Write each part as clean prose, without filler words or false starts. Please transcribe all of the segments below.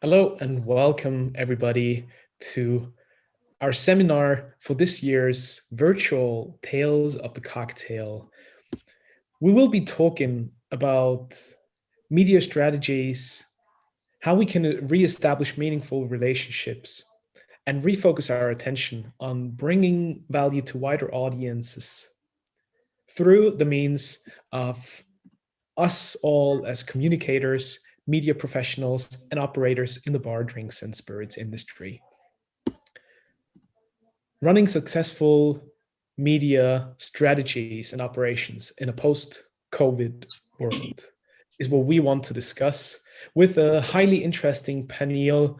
Hello and welcome everybody to our seminar for this year's virtual Tales of the Cocktail. We will be talking about media strategies, how we can reestablish meaningful relationships and refocus our attention on bringing value to wider audiences through the means of us all as communicators, media professionals, and operators in the bar, drinks, and spirits industry. Running successful media strategies and operations in a post-COVID world is what we want to discuss with a highly interesting panel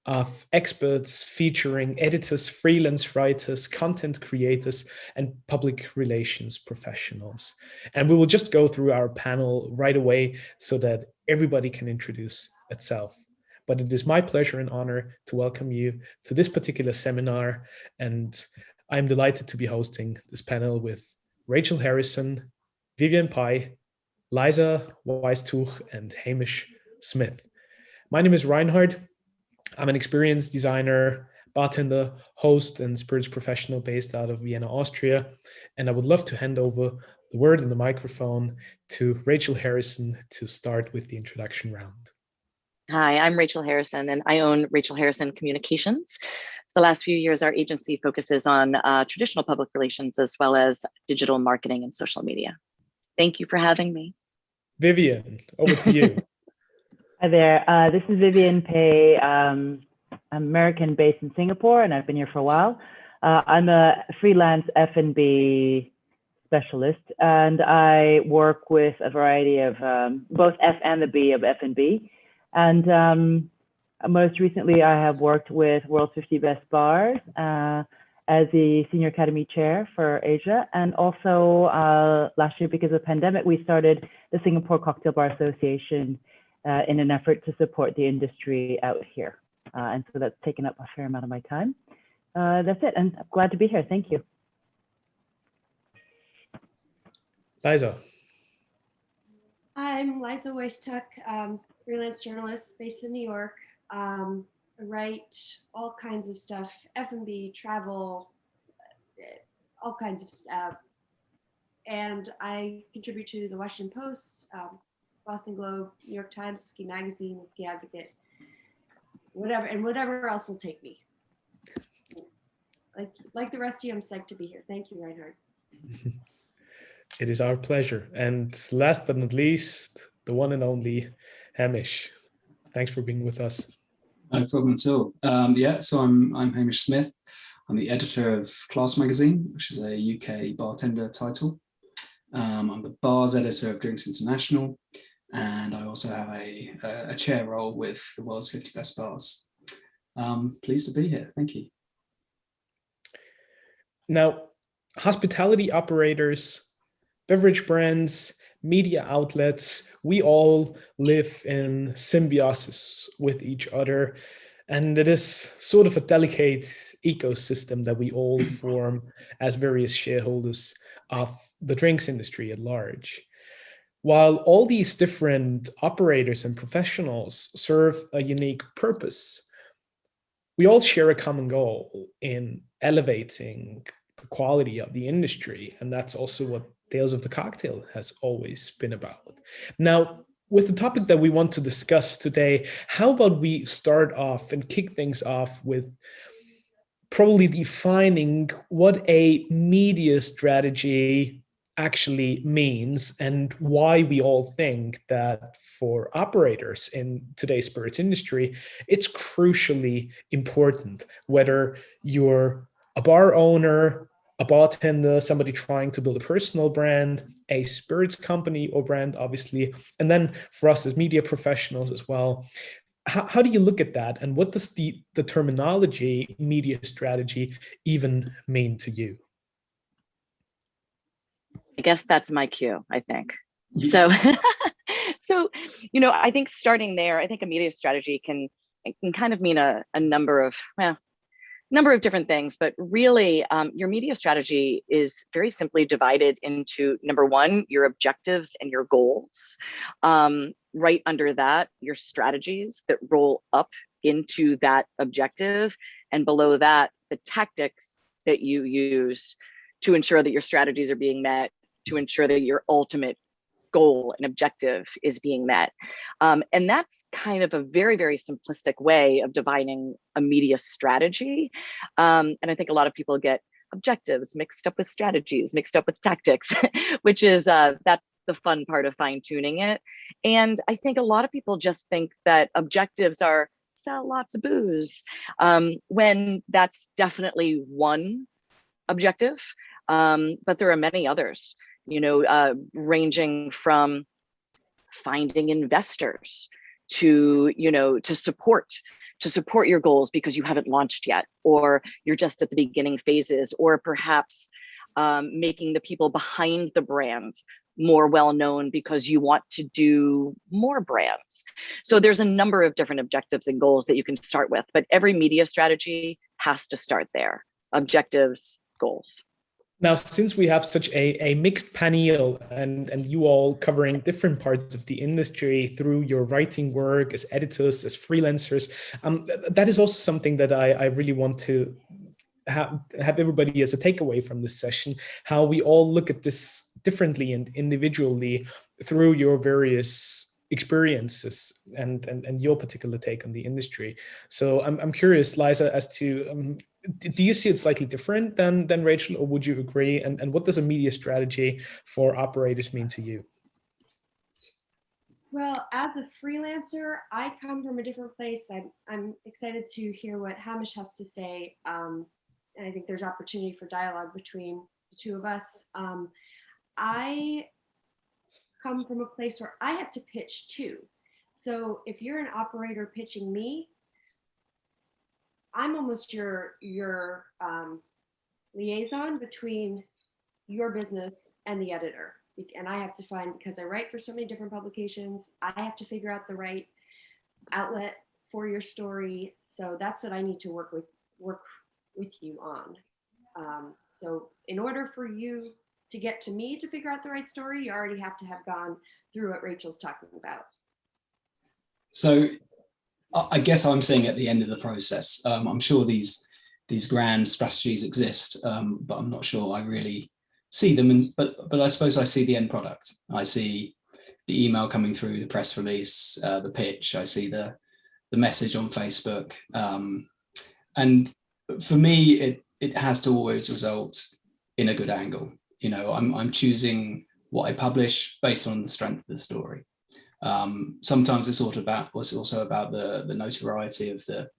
of experts featuring editors, freelance writers, content creators, and public relations professionals. And we will just go through our panel right away so that everybody can introduce itself. But it is my pleasure and honor to welcome you to this particular seminar. And I'm delighted to be hosting this panel with Rachel Harrison, Vivian Pai, Liza Weisstuch, and Hamish Smith. My name is Reinhard. I'm an experienced designer, bartender, host, and spirits professional based out of Vienna, Austria. And I would love to hand over the word and the microphone to Rachel Harrison to start with the introduction round. Hi, I'm Rachel Harrison, and I own Rachel Harrison Communications. The last few years, our agency focuses on traditional public relations as well as digital marketing and social media. Thank you for having me. Vivian, over to you. Hi there, this is Vivian Pei. I'm American based in Singapore and I've been here for a while. I'm a freelance F&B specialist and I work with a variety of both F and the B of F&B. And most recently I have worked with World's 50 Best Bars as the Senior Academy Chair for Asia. And also last year, because of the pandemic, we started the Singapore Cocktail Bar Association in an effort to support the industry out here. And so that's taken up a fair amount of my time. That's it, and I'm glad to be here. Thank you. Liza. I'm Liza Weisstuch, freelance journalist based in New York. I write all kinds of stuff, F&B, travel, all kinds of stuff. And I contribute to the Washington Post, Boston Globe, New York Times, Whiskey Magazine, Whiskey Advocate, whatever, and whatever else will take me. Like the rest of you, I'm psyched to be here. Thank you, Reinhard. It is our pleasure. And last but not least, the one and only Hamish. Thanks for being with us. No problem at all. So I'm Hamish Smith. I'm the editor of Class Magazine, which is a UK bartender title. I'm the bars editor of Drinks International, and I also have a chair role with the World's 50 Best Bars. Pleased to be here. Thank you. Now, hospitality operators, beverage brands, media outlets, we all live in symbiosis with each other. And it is sort of a delicate ecosystem that we all form as various shareholders of the drinks industry at large. While all these different operators and professionals serve a unique purpose, we all share a common goal in elevating the quality of the industry. And that's also what Tales of the Cocktail has always been about. Now, with the topic that we want to discuss today, how about we start off and kick things off with probably defining what a media strategy actually means and why we all think that for operators in today's spirits industry, it's crucially important, whether you're a bar owner, a bartender, somebody trying to build a personal brand, a spirits company or brand, obviously, and then for us as media professionals as well. How do you look at that? And what does the terminology media strategy even mean to you? I guess that's my cue, I think. So, I think starting there, I think a media strategy can kind of mean a number of, number of different things, but really your media strategy is very simply divided into, number one, your objectives and your goals. Right under that, your strategies that roll up into that objective, and below that, the tactics that you use to ensure that your strategies are being met, to ensure that your ultimate goal and objective is being met. And that's kind of a very, very simplistic way of defining a media strategy. And I think a lot of people get objectives mixed up with strategies, mixed up with tactics, which is, that's the fun part of fine tuning it. And I think a lot of people just think that objectives are sell lots of booze, when that's definitely one objective, but there are many others, ranging from finding investors to, to support your goals because you haven't launched yet, or you're just at the beginning phases, or perhaps making the people behind the brand more well-known because you want to do more brands. So there's a number of different objectives and goals that you can start with, but every media strategy has to start there. Objectives, goals. Now, since we have such a mixed panel and you all covering different parts of the industry through your writing work as editors, as freelancers, that is also something that I really want to have everybody as a takeaway from this session, how we all look at this differently and individually through your various experiences and your particular take on the industry. So I'm curious, Liza, as to do you see it slightly different than Rachel, or would you agree? And what does a media strategy for operators mean to you? Well, as a freelancer, I come from a different place. I'm excited to hear what Hamish has to say. And I think there's opportunity for dialogue between the two of us. I come from a place where I have to pitch too. So if you're an operator pitching me, I'm almost your liaison between your business and the editor. And I have to find, because I write for so many different publications, I have to figure out the right outlet for your story. So that's what I need to work with you on. So in order for you to get to me to figure out the right story, you already have to have gone through what Rachel's talking about. So I guess I'm saying at the end of the process, I'm sure these grand strategies exist, but I'm not sure I really see them. But I suppose I see the end product. I see the email coming through, the press release, the pitch. I see the message on Facebook, and for me, it has to always result in a good angle. I'm choosing what I publish based on the strength of the story. Sometimes it's also about the notoriety of the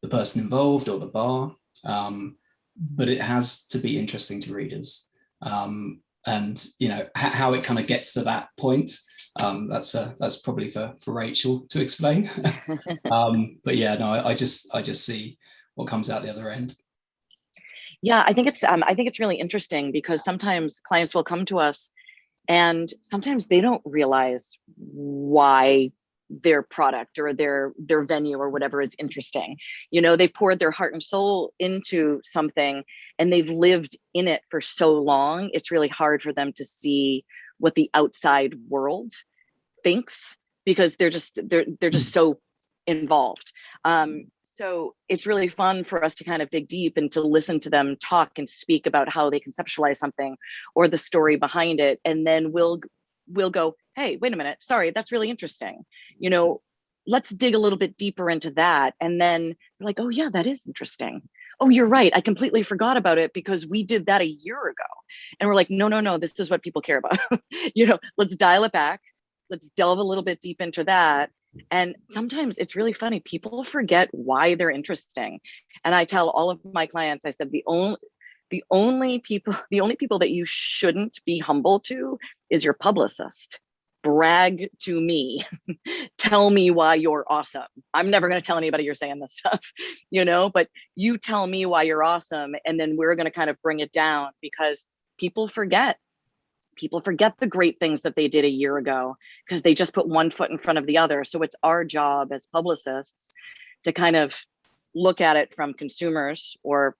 person involved or the bar, but it has to be interesting to readers. And how it kind of gets to that point, that's probably for Rachel to explain. But yeah, no, I just see what comes out the other end. Yeah, I think it's really interesting because sometimes clients will come to us and sometimes they don't realize why their product or their venue or whatever is interesting. They've poured their heart and soul into something and they've lived in it for so long. It's really hard for them to see what the outside world thinks because they're just so involved. So it's really fun for us to kind of dig deep and to listen to them talk and speak about how they conceptualize something or the story behind it. And then we'll go, hey, wait a minute, sorry, that's really interesting. Let's dig a little bit deeper into that. And then they're like, oh yeah, that is interesting. Oh, you're right. I completely forgot about it because we did that a year ago. And we're like, no, this is what people care about. Let's dial it back. Let's delve a little bit deep into that. And sometimes it's really funny. People forget why they're interesting. And I tell all of my clients, I said, the only people that you shouldn't be humble to is your publicist. Brag to me. Tell me why you're awesome. I'm never going to tell anybody you're saying this stuff, but you tell me why you're awesome. And then we're going to kind of bring it down because people forget the great things that they did a year ago because they just put one foot in front of the other. So it's our job as publicists to kind of look at it from consumers or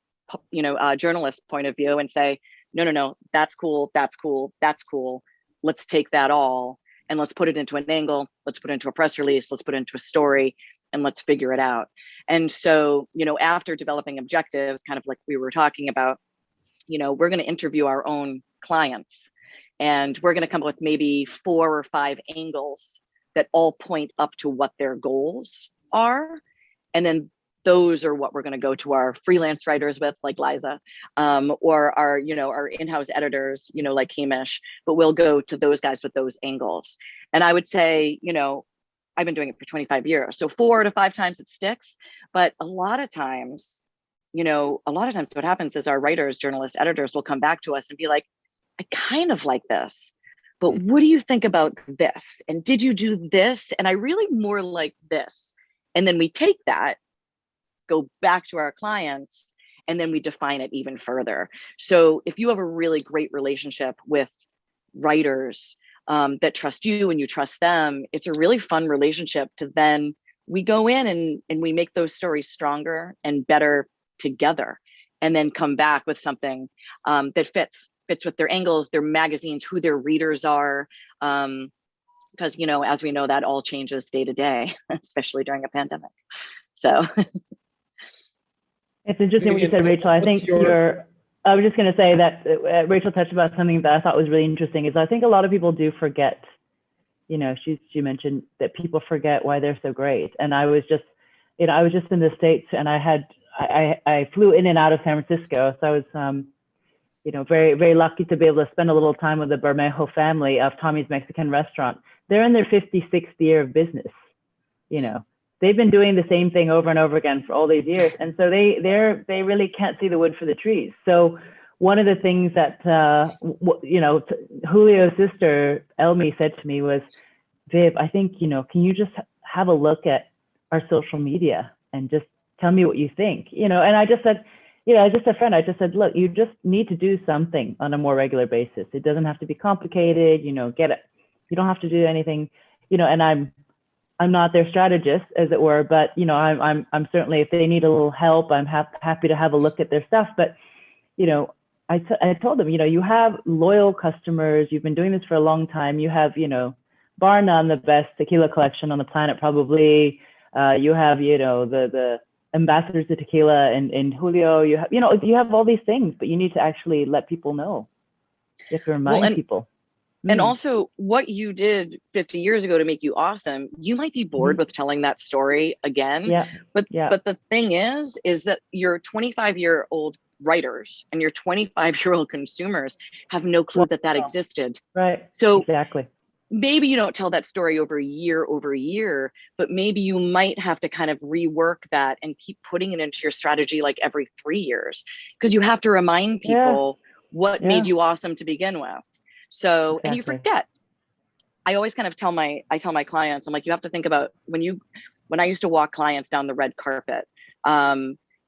journalists' point of view and say, no, that's cool, that's cool, that's cool. Let's take that all and let's put it into an angle. Let's put it into a press release. Let's put it into a story, and let's figure it out. And so, after developing objectives, kind of like we were talking about, we're going to interview our own clients, and we're going to come up with maybe 4 or 5 angles that all point up to what their goals are. And then those are what we're going to go to our freelance writers with, like Liza, or our in-house editors, like Hamish, but we'll go to those guys with those angles. And I would say, I've been doing it for 25 years. So 4 to 5 times it sticks. But a lot of times what happens is our writers, journalists, editors will come back to us and be like, I kind of like this, but what do you think about this? And did you do this? And I really more like this. And then we take that, go back to our clients, and then we define it even further. So if you have a really great relationship with writers that trust you and you trust them, it's a really fun relationship to then we go in and we make those stories stronger and better together, and then come back with something that fits with their angles, their magazines, who their readers are. Because, as we know, that all changes day to day, especially during a pandemic. So it's interesting what you said, Rachel. I think I was just going to say that Rachel touched about something that I thought was really interesting, is I think a lot of people do forget, she mentioned that people forget why they're so great. And I was just in the States, and I flew in and out of San Francisco. So I was, very, very lucky to be able to spend a little time with the Bermejo family of Tommy's Mexican Restaurant. They're in their 56th year of business. They've been doing the same thing over and over again for all these years. And so they really can't see the wood for the trees. So one of the things that, Julio's sister, Elmi, said to me was, Viv, I think, can you just have a look at our social media and just tell me what you think? And I just said, I just said, look, you just need to do something on a more regular basis. It doesn't have to be complicated, get it. You don't have to do anything, and I'm not their strategist, as it were, but I'm certainly, if they need a little help, I'm happy to have a look at their stuff. But I told them, you have loyal customers. You've been doing this for a long time. You have, bar none, the best tequila collection on the planet, probably. You have, the ambassadors to tequila and Julio. You have all these things, but you need to actually let people know. You have to remind people. And also, what you did 50 years ago to make you awesome, you might be bored with telling that story again. But the thing is that your 25-year-old writers and your 25-year-old consumers have no clue that existed. Right. So exactly. Maybe you don't tell that story over year, but maybe you might have to kind of rework that and keep putting it into your strategy like every 3 years, because you have to remind people what made you awesome to begin with. So, and you forget. I always kind of tell my clients, I'm like, you have to think about when I used to walk clients down the red carpet,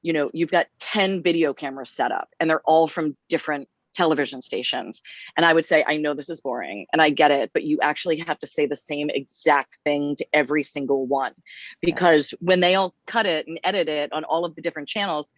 you've got 10 video cameras set up and they're all from different television stations. And I would say, I know this is boring and I get it, but you actually have to say the same exact thing to every single one, because when they all cut it and edit it on all of the different channels,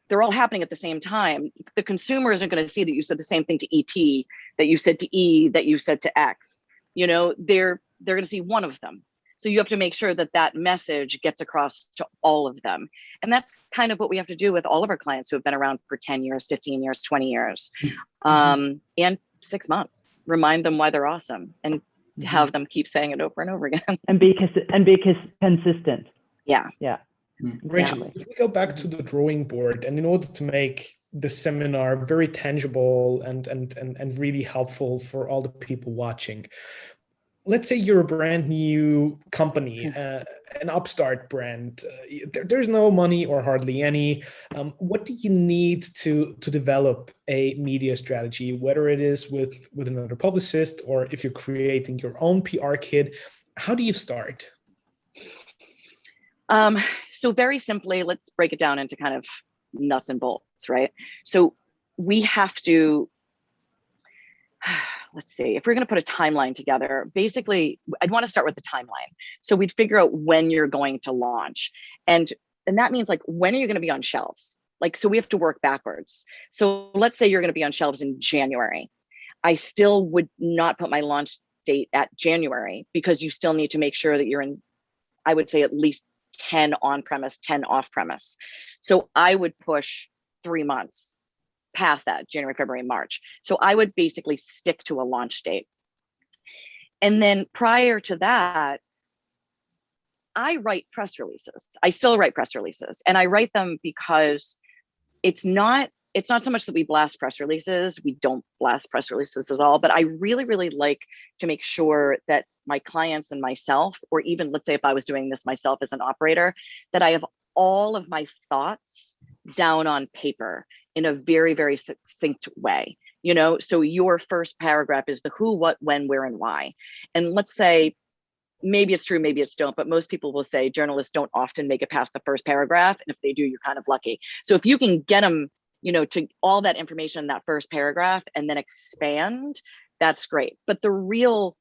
they're all happening at the same time. The consumer isn't going to see that you said the same thing to ET, that you said to E, that you said to X. They're going to see one of them. So you have to make sure that message gets across to all of them. And that's kind of what we have to do with all of our clients who have been around for 10 years, 15 years, 20 years, and 6 months. Remind them why they're awesome and have them keep saying it over and over again. And be consistent. Yeah. Rachel, if we go back to the drawing board, and in order to make the seminar very tangible and really helpful for all the people watching, let's say you're a brand new company, an upstart brand. There's no money or hardly any. What do you need to develop a media strategy, whether it is with another publicist or if you're creating your own PR kit? How do you start? So very simply, let's break it down into kind of nuts and bolts, right? So we have to, let's see, if we're going to put a timeline together, basically, I'd want to start with the timeline. So we'd figure out when you're going to launch. And and that means like, when are you going to be on shelves? Like, so we have to work backwards. So let's say you're going to be on shelves in January. I still would not put my launch date at January, because you still need to make sure that you're in, I would say, at least 10 on premise, 10 off premise. So I would push 3 months past that, January, February, March. So I would basically stick to a launch date. And then prior to that, I write press releases. I still write press releases, and I write them because it's not so much that we blast press releases. We don't blast press releases at all, but I really, really like to make sure that my clients and myself, or even let's say if I was doing this myself as an operator, that I have all of my thoughts down on paper in a very, very succinct way. You know, so your first paragraph is the who, what, when, where, and why. And let's say, maybe it's true, maybe it's don't, but most people will say journalists don't often make it past the first paragraph. And if they do, you're kind of lucky. So if you can get them, you know, to all that information in that first paragraph and then expand, that's great. But the real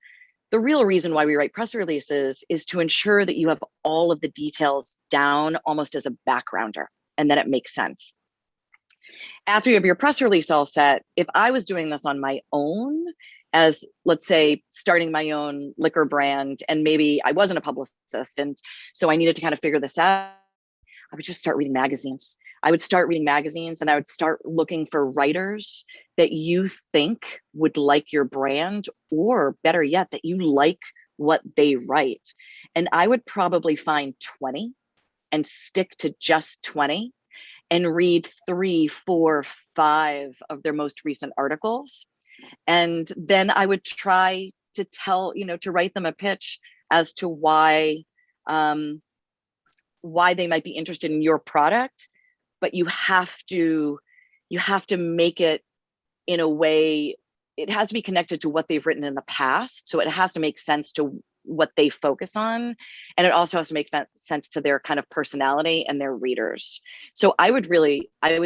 reason why we write press releases is to ensure that you have all of the details down almost as a backgrounder, and then it makes sense. After you have your press release all set, if I was doing this on my own, as let's say starting my own liquor brand, and maybe I wasn't a publicist, and so I needed to kind of figure this out, I would just start reading magazines. I would start reading magazines, and I would start looking for writers that you think would like your brand, or better yet, that you like what they write. And I would probably find 20 and stick to just 20 and read 3, 4, 5 of their most recent articles. And then I would try to to write them a pitch as to why they might be interested in your product. But you have to make it in a way, it has to be connected to what they've written in the past. So it has to make sense to what they focus on. And it also has to make sense to their kind of personality and their readers. So I would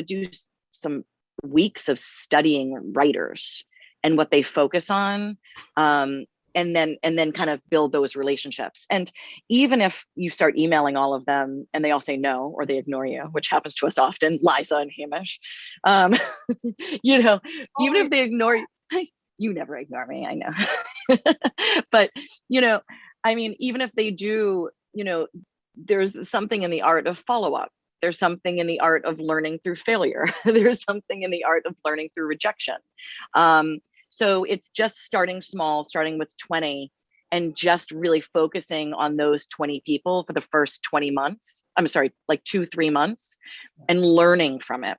do some weeks of studying writers and what they focus on, and then kind of build those relationships. And even if you start emailing all of them and they all say no, or they ignore you, which happens to us often, Liza and Hamish, even if they ignore you, you never ignore me, I know. But, I mean, even if they do, there's something in the art of follow-up. There's something in the art of learning through failure. There's something in the art of learning through rejection. So it's just starting small, starting with 20, and just really focusing on those 20 people for the first 20 months. I'm sorry, like 2-3 months, and learning from it.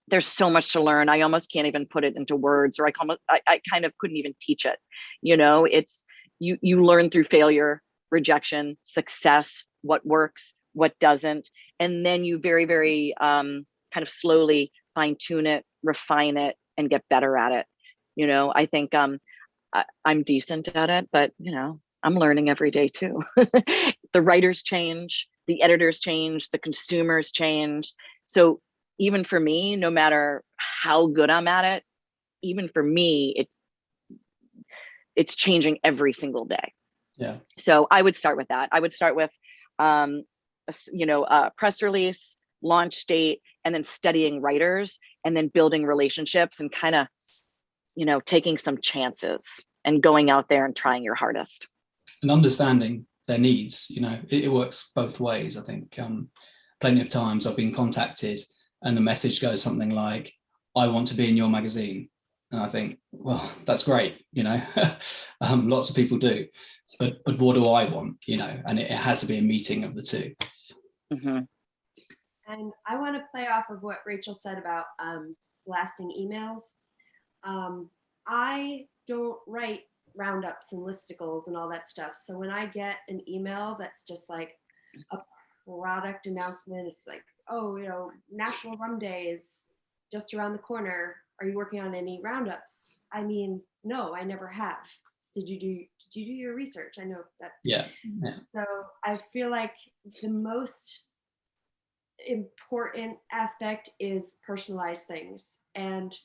There's so much to learn. I almost can't even put it into words, or I kind of couldn't even teach it. It's you learn through failure, rejection, success, what works, what doesn't, and then you very, very kind of slowly fine tune it, refine it, and get better at it. I think I'm decent at it, but I'm learning every day too. The writers change, the editors change, the consumers change. So even for me, no matter how good I'm at it, even for me, it's changing every single day. Yeah. So I would start with that. I would start with, a press release, launch date, and then studying writers, and then building relationships, and kind of, taking some chances and going out there and trying your hardest. And understanding their needs, it works both ways. I think plenty of times I've been contacted and the message goes something like, I want to be in your magazine. And I think, well, that's great, lots of people do, but what do I want, and it has to be a meeting of the two. Mm-hmm. And I want to play off of what Rachel said about blasting emails. I don't write roundups and listicles and all that stuff. So when I get an email that's just like a product announcement, it's like, oh, National Rum Day is just around the corner. Are you working on any roundups? I mean, no, I never have. Did you do your research? I know that. Yeah. So I feel like the most important aspect is personalized things, and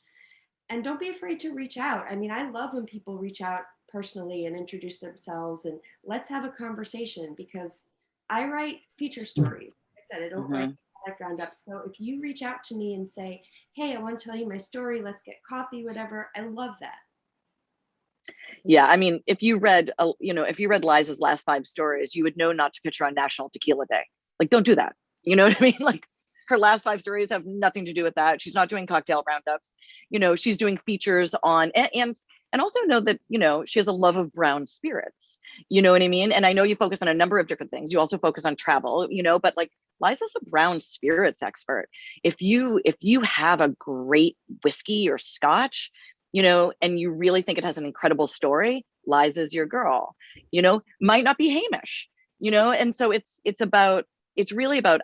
don't be afraid to reach out. I mean, I love when people reach out personally and introduce themselves and let's have a conversation, because I write feature stories. said, I don't write product roundups. So if you reach out to me and say, hey, I want to tell you my story, let's get coffee, whatever, I love that. Yeah, I mean, if you read, if you read Liza's last 5 stories, you would know not to pitch her on National Tequila Day. Like, don't do that. You know what I mean? Like, her last 5 stories have nothing to do with that. She's not doing cocktail roundups. She's doing features on, and also know that, she has a love of brown spirits. You know what I mean? And I know you focus on a number of different things. You also focus on travel, but like Liza's a brown spirits expert. If you have a great whiskey or scotch, and you really think it has an incredible story, Liza's your girl, might not be Hamish, and so it's really about,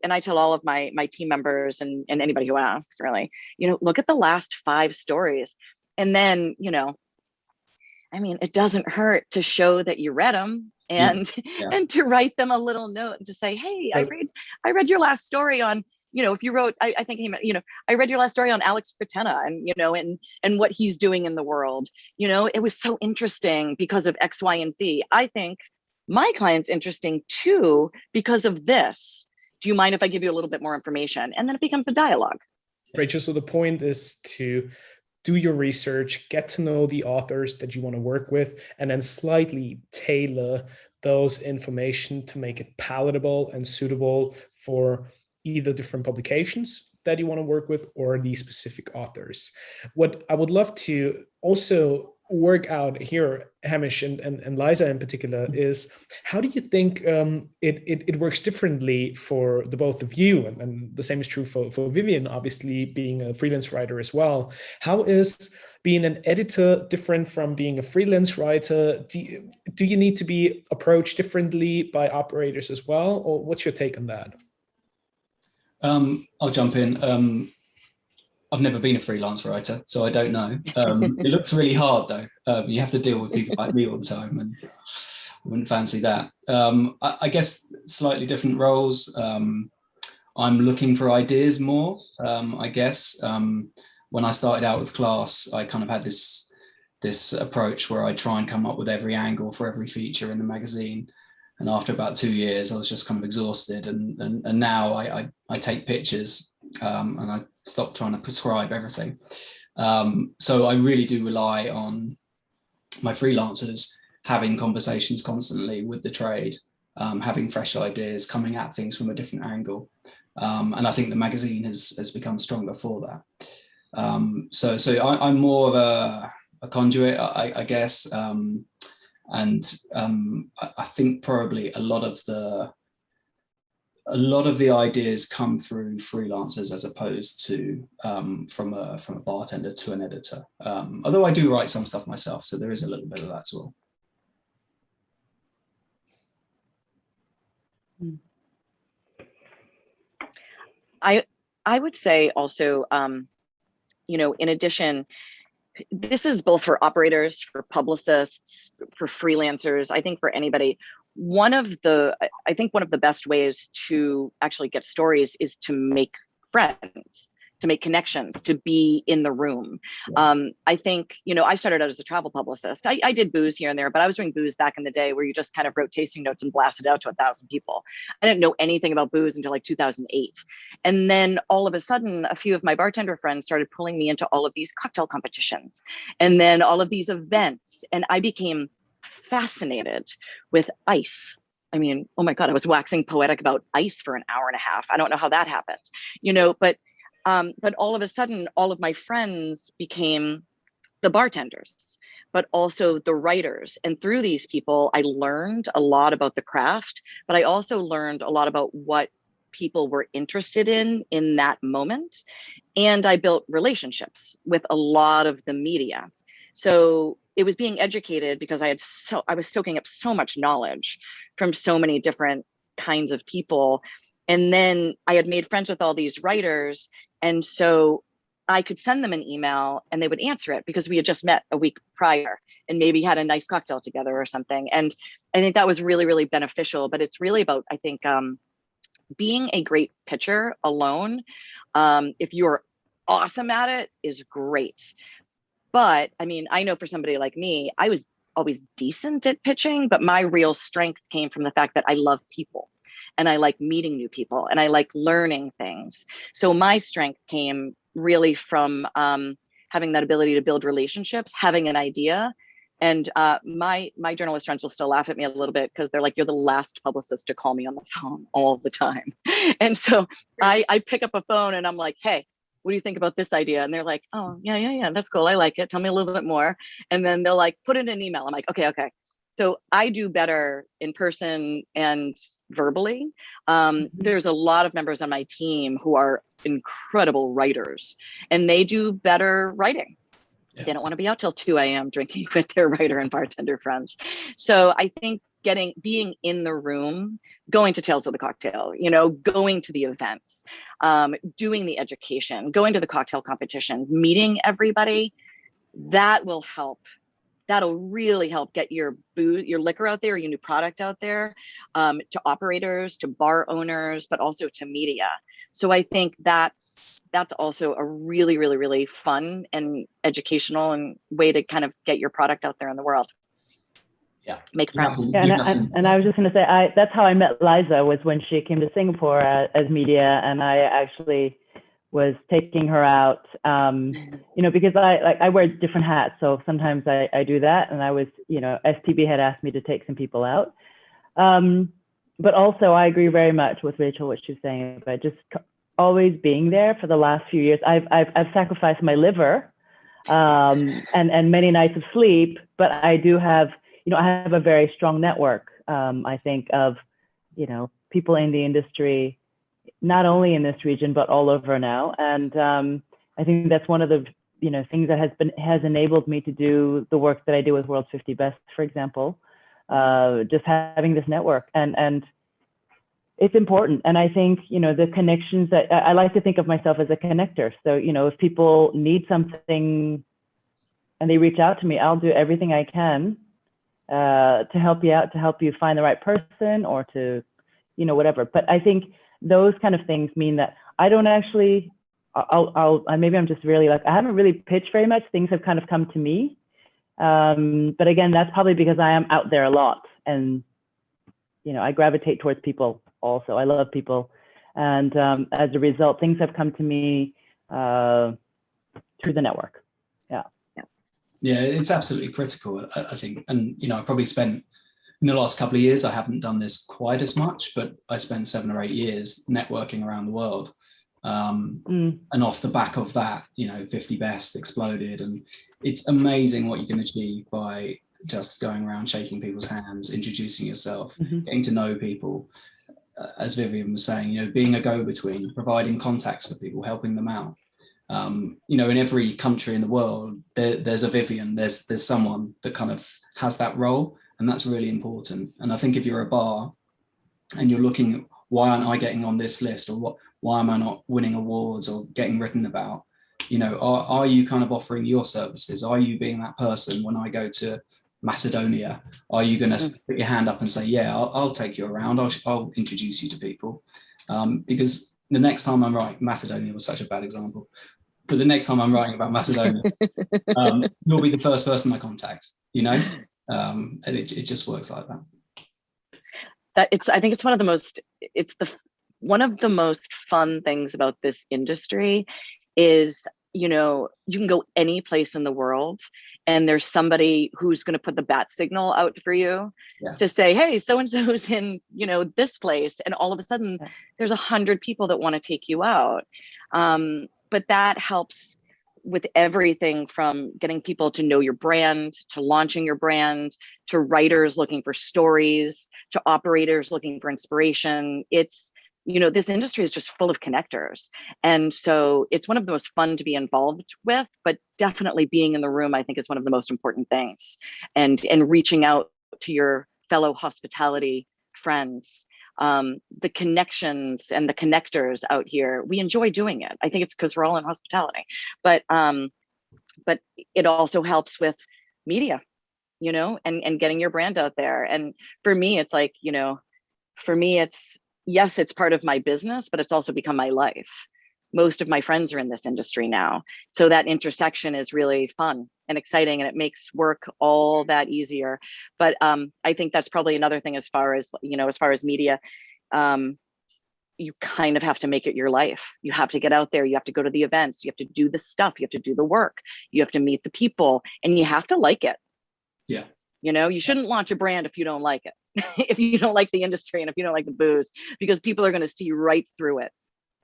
and I tell all of my team members and anybody who asks, really, look at the last 5 stories. And then, I mean, it doesn't hurt to show that you read them and, and to write them a little note and to say, hey, I read your last story on, if you wrote, I think, I read your last story on Alex Patena and, and what he's doing in the world. It was so interesting because of X, Y, and Z. I think my client's interesting too, because of this. Do you mind if I give you a little bit more information? And then it becomes a dialogue. Rachel, so the point is to do your research, get to know the authors that you want to work with, and then slightly tailor those information to make it palatable and suitable for either different publications that you want to work with or the specific authors. What I would love to also work out here, Hamish and Liza in particular, is how do you think it works differently for the both of you? And the same is true for Vivian, obviously being a freelance writer as well. How is being an editor different from being a freelance writer? Do you need to be approached differently by operators as well? Or what's your take on that? I'll jump in. I've never been a freelance writer, so I don't know. It looks really hard though. You have to deal with people like me all the time, and I wouldn't fancy that. I guess slightly different roles. I'm looking for ideas more, I guess. When I started out with Class, I kind of had this approach where I try and come up with every angle for every feature in the magazine. And after about 2 years, I was just kind of exhausted. And now I take pictures and I stopped trying to prescribe everything. So I really do rely on my freelancers having conversations constantly with the trade, having fresh ideas, coming at things from a different angle. And I think the magazine has become stronger for that. So I'm more of a conduit, I guess. And I think probably a lot of the ideas come through freelancers as opposed to from a bartender to an editor. Although I do write some stuff myself, so there is a little bit of that as well. I would say also, in addition, this is both for operators, for publicists, for freelancers, I think for anybody. I think one of the best ways to actually get stories is to make friends, to make connections, to be in the room. Yeah. I think, I started out as a travel publicist. I did booze here and there, but I was doing booze back in the day where you just kind of wrote tasting notes and blasted out to 1,000 people. I didn't know anything about booze until like 2008. And then all of a sudden, a few of my bartender friends started pulling me into all of these cocktail competitions and then all of these events. And I became fascinated with ice. I mean, oh my God, I was waxing poetic about ice for an hour and a half. I don't know how that happened, but all of a sudden, all of my friends became the bartenders, but also the writers. And through these people, I learned a lot about the craft, but I also learned a lot about what people were interested in that moment. And I built relationships with a lot of the media. So it was being educated because I was soaking up so much knowledge from so many different kinds of people. And then I had made friends with all these writers. And so I could send them an email and they would answer it because we had just met a week prior and maybe had a nice cocktail together or something. And I think that was really, really beneficial. But it's really about, I think, being a great pitcher alone, if you're awesome at it, is great. But I mean, I know for somebody like me, I was always decent at pitching, but my real strength came from the fact that I love people. and I like meeting new people, and I like learning things. So my strength came really from having that ability to build relationships, having an idea. And my journalist friends will still laugh at me a little bit because they're like, you're the last publicist to call me on the phone all the time. And so I pick up a phone and I'm like, hey, what do you think about this idea? And they're like, oh, yeah, that's cool. I like it. Tell me a little bit more. And then they'll like, put it in an email. I'm like, okay. So I do better in person and verbally. There's a lot of members on my team who are incredible writers, and they do better writing. Yeah. They don't want to be out till 2 a.m. drinking with their writer and bartender friends. So I think being in the room, going to Tales of the Cocktail, going to the events, doing the education, going to the cocktail competitions, meeting everybody, that will help. That'll really help get your liquor out there, your new product out there, to operators, to bar owners, but also to media. So I think that's also a really, really, really fun and educational and way to kind of get your product out there in the world. Yeah, make friends. Yeah, and I was just going to say, that's how I met Liza, was when she came to Singapore as media, and I actually was taking her out, because I wear different hats. So sometimes I do that. And I was, STB had asked me to take some people out. But also I agree very much with Rachel, what she was saying about just always being there for the last few years. I've sacrificed my liver and many nights of sleep, but I do have, I have a very strong network, I think, of, people in the industry, not only in this region, but all over now. And I think that's one of the, things that has enabled me to do the work that I do with World's 50 Best, for example, just having this network, and it's important. And I think, the connections that I like to think of myself as a connector. So, if people need something and they reach out to me, I'll do everything I can to help you out, to help you find the right person, or to, whatever. But I think those kind of things mean that I don't actually, maybe I'm just really I haven't really pitched very much. Things have kind of come to me. But again, that's probably because I am out there a lot, and, I gravitate towards people also. I love people. And as a result, things have come to me through the network. Yeah, it's absolutely critical, I think. And, I probably spent, in the last couple of years, I haven't done this quite as much, but I spent 7 or 8 years networking around the world. And off the back of that, 50 Best exploded. And it's amazing what you can achieve by just going around shaking people's hands, introducing yourself, getting to know people. As Vivian was saying, being a go-between, providing contacts for people, helping them out. In every country in the world, there's a Vivian, there's someone that kind of has that role. And that's really important. And I think if you're a bar and you're looking at, why aren't I getting on this list, or why am I not winning awards or getting written about? Are you kind of offering your services? Are you being that person when I go to Macedonia? Are you going to put your hand up and say, yeah, I'll take you around. I'll introduce you to people. Because the next time I'm writing, Macedonia was such a bad example, but the next time I'm writing about Macedonia, you'll be the first person I contact, and it just works like that. I think it's one of the most fun things about this industry is, you can go any place in the world and there's somebody who's going to put the bat signal out for you to say, hey, so-and-so's in, this place. And all of a sudden there's 100 people that want to take you out. But that helps with everything from getting people to know your brand, to launching your brand, to writers looking for stories, to operators looking for inspiration. It's, this industry is just full of connectors. And so it's one of the most fun to be involved with, but definitely being in the room, I think, is one of the most important things. And reaching out to your fellow hospitality friends. The connections and the connectors out here, we enjoy doing it. I think it's because we're all in hospitality, but it also helps with media, and getting your brand out there. And for me, it's like, yes, it's part of my business, but it's also become my life. Most of my friends are in this industry now. So that intersection is really fun and exciting, and it makes work all that easier. But I think that's probably another thing as far as media, you kind of have to make it your life. You have to get out there. You have to go to the events. You have to do the stuff. You have to do the work. You have to meet the people, and you have to like it. Yeah. You know, you shouldn't launch a brand if you don't like it, if you don't like the industry and if you don't like the booze, because people are going to see right through it.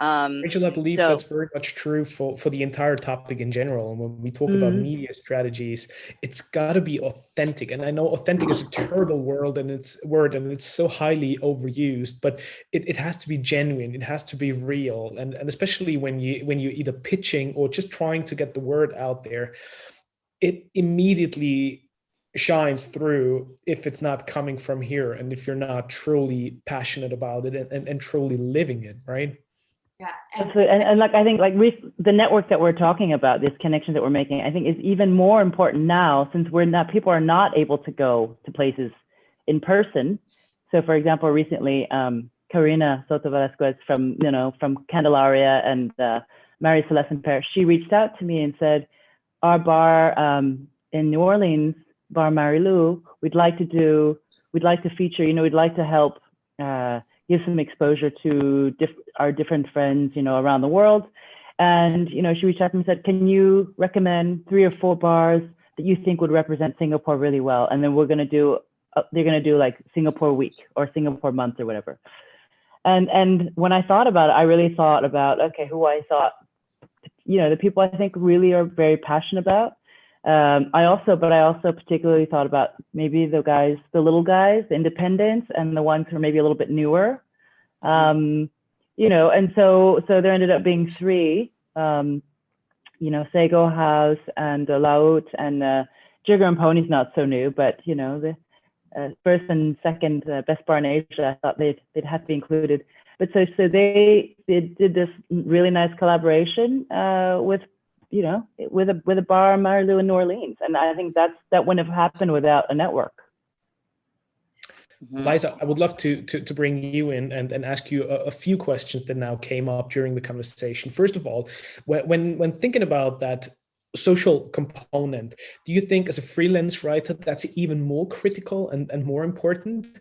Rachel, I believe that's very much true for the entire topic in general. And when we talk about media strategies, it's got to be authentic. And I know authentic is a terrible word and it's so highly overused, but it has to be genuine. It has to be real. And especially when you're either pitching or just trying to get the word out there, it immediately shines through if it's not coming from here and if you're not truly passionate about it and truly living it, right? Yeah, and like I think like the network that we're talking about, this connection that we're making, I think is even more important now since people are not able to go to places in person. So, for example, recently, Karina Soto Velasquez from Candelaria and Marie Celeste in Paris, she reached out to me and said, our bar in New Orleans, Bar Marilou, we'd like to feature, we'd like to help give some exposure to our different friends, around the world. And, she reached out to me and said, can you recommend 3 or 4 bars that you think would represent Singapore really well? And then they're going to do like Singapore week or Singapore month or whatever. And when I thought about it, I really thought about, okay, who I thought, the people I think really are very passionate about. I also particularly thought about maybe the little guys, the independents, and the ones who are maybe a little bit newer. And so there ended up being 3, Sego House and Laut and Jigger and Pony's not so new, but the first and second best bar in Asia, I thought they'd have to be included. But so they did this really nice collaboration with a bar Marilou in New Orleans, and I think that wouldn't have happened without a network. Liza, I would love to bring you in and ask you a few questions that now came up during the conversation. First of all, when thinking about that social component, do you think as a freelance writer that's even more critical and more important?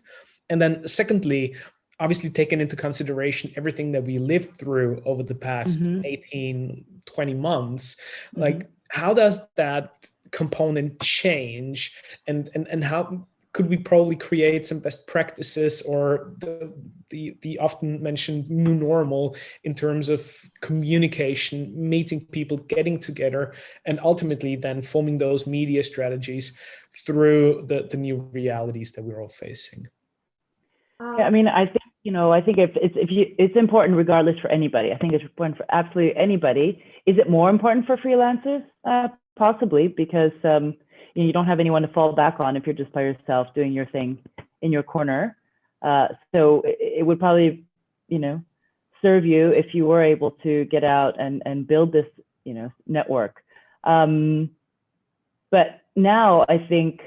And then secondly, obviously taking into consideration everything that we lived through over the past 18, 20 months, like how does that component change and how could we probably create some best practices or the often mentioned new normal in terms of communication, meeting people, getting together, and ultimately then forming those media strategies through the new realities that we're all facing? Yeah, I mean, I think it's important regardless for anybody. I think it's important for absolutely anybody. Is it more important for freelancers? Possibly, because you don't have anyone to fall back on if you're just by yourself doing your thing in your corner. So it would probably, serve you if you were able to get out and build this, network. But now I think,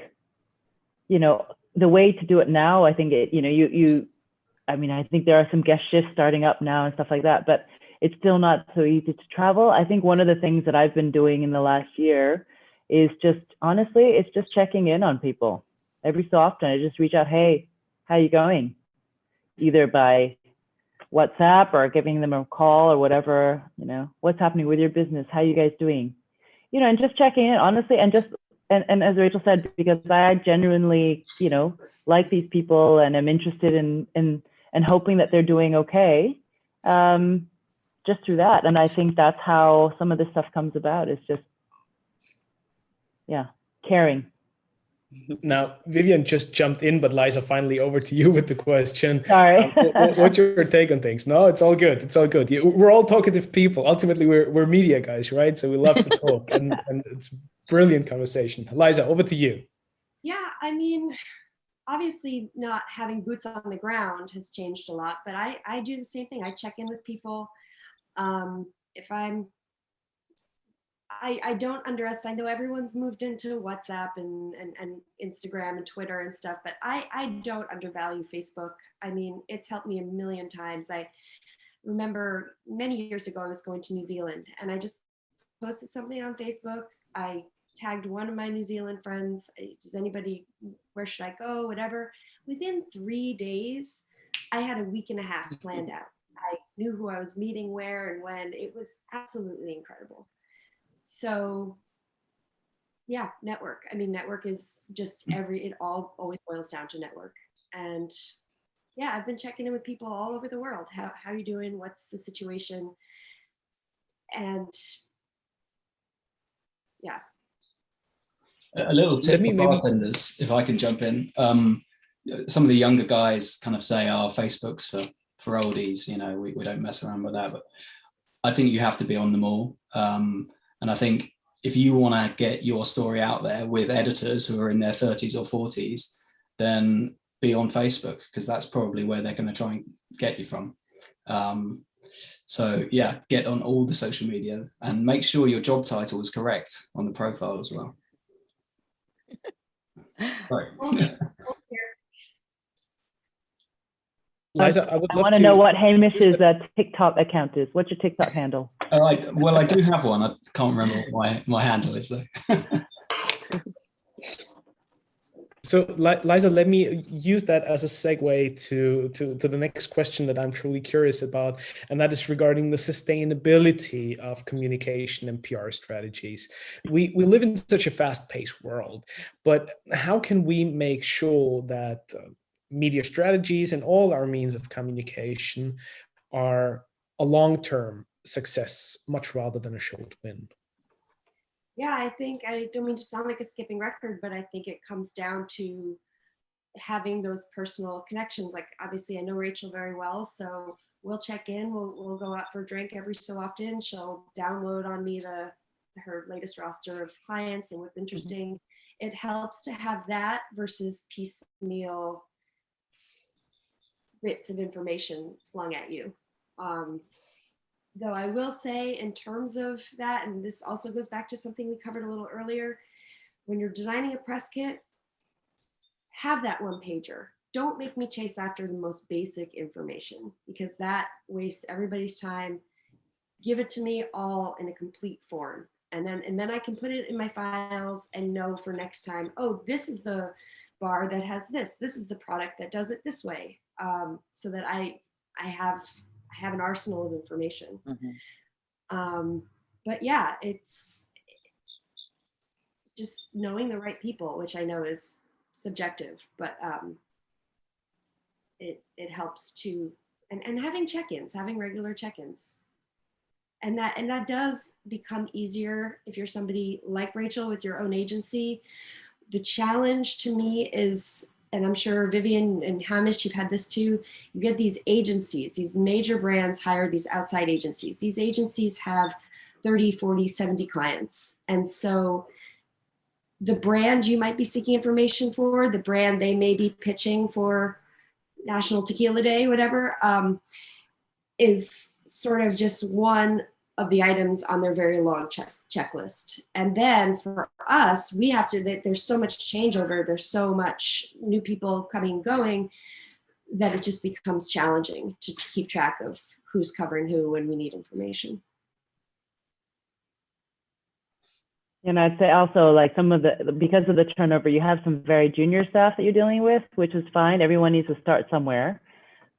the way to do it now, I think I think there are some guest shifts starting up now and stuff like that, but it's still not so easy to travel. I think one of the things that I've been doing in the last year is just, honestly, it's just checking in on people. Every so often, I just reach out, hey, how you going? Either by WhatsApp or giving them a call or whatever, what's happening with your business? How you guys doing? And just checking in, honestly, and as Rachel said, because I genuinely, like these people and am interested in hoping that they're doing okay, just through that. And I think that's how some of this stuff comes about, is just, caring. Now, Vivian just jumped in, but Liza, finally over to you with the question. Sorry. What's your take on things? No, it's all good. It's all good. We're all talkative people. Ultimately, we're media guys, right? So we love to talk, and it's brilliant conversation. Liza, over to you. Yeah, I mean, obviously not having boots on the ground has changed a lot, but I do the same thing. I check in with people. If I don't underestimate, I know everyone's moved into WhatsApp and Instagram and Twitter and stuff, but I don't undervalue Facebook. I mean, it's helped me a million times. I remember many years ago, I was going to New Zealand and I just posted something on Facebook. I tagged one of my New Zealand friends. Does anybody, where should I go? Whatever. Within 3 days, I had a week and a half planned out. I knew who I was meeting where and when. It was absolutely incredible. So yeah, network. I mean, network is just it all always boils down to network. And yeah, I've been checking in with people all over the world. How you doing? What's the situation? And yeah. A little tip for bartenders, if I can jump in. Some of the younger guys kind of say, "Oh, Facebook's for oldies. You know, we don't mess around with that." But I think you have to be on them all. And I think if you want to get your story out there with editors who are in their 30s or 40s, then be on Facebook, because that's probably where they're going to try and get you from. So yeah, get on all the social media and make sure your job title is correct on the profile as well. Right. Liza, I want to know what Hamish's TikTok account is. What's your TikTok handle? Well, I do have one. I can't remember what my handle is though. So Liza, let me use that as a segue to the next question that I'm truly curious about, and that is regarding the sustainability of communication and PR strategies. We live in such a fast-paced world, but how can we make sure that media strategies and all our means of communication are a long-term success, much rather than a short win? Yeah, I think, I don't mean to sound like a skipping record, but I think it comes down to having those personal connections. Like, obviously I know Rachel very well, so we'll check in, we'll go out for a drink every so often. She'll download on me her latest roster of clients and what's interesting. Mm-hmm. It helps to have that versus piecemeal bits of information flung at you. Though I will say, in terms of that, and this also goes back to something we covered a little earlier, when you're designing a press kit, have that one pager. Don't make me chase after the most basic information, because that wastes everybody's time. Give it to me all in a complete form. And then I can put it in my files and know for next time, oh, this is the bar that has this. This is the product that does it this way. So that I have an arsenal of information. Mm-hmm. But yeah, it's just knowing the right people, which I know is subjective, but it helps to, and having check-ins, having regular check-ins. And that does become easier if you're somebody like Rachel with your own agency. The challenge to me is, and I'm sure Vivian and Hamish, you've had this too, you get these agencies, these major brands hire these outside agencies. These agencies have 30, 40, 70 clients. And so the brand you might be seeking information for, the brand they may be pitching for National Tequila Day, whatever, is sort of just one of the items on their very long checklist. And then for us, we have to, there's so much changeover, there's so much new people coming and going, that it just becomes challenging to keep track of who's covering who when we need information. And I'd say also, like, because of the turnover, you have some very junior staff that you're dealing with, which is fine. Everyone needs to start somewhere,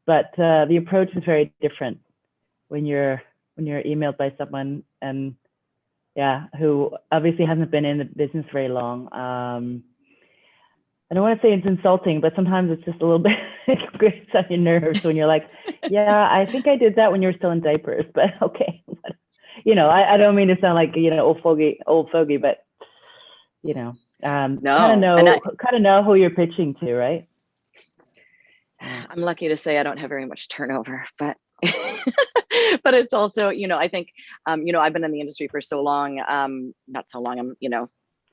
but the approach is very different when you're emailed by someone, and yeah, who obviously hasn't been in the business very long. I don't want to say it's insulting, but sometimes it's just a little bit, it grates on your nerves when you're like, yeah, I think I did that when you were still in diapers, but okay. You know, I don't mean to sound like, you know, old fogey, but you know, kind of know who you're pitching to, right? I'm lucky to say I don't have very much turnover, but but it's also, you know, I think, you know, I've been in the industry for so long, not so long,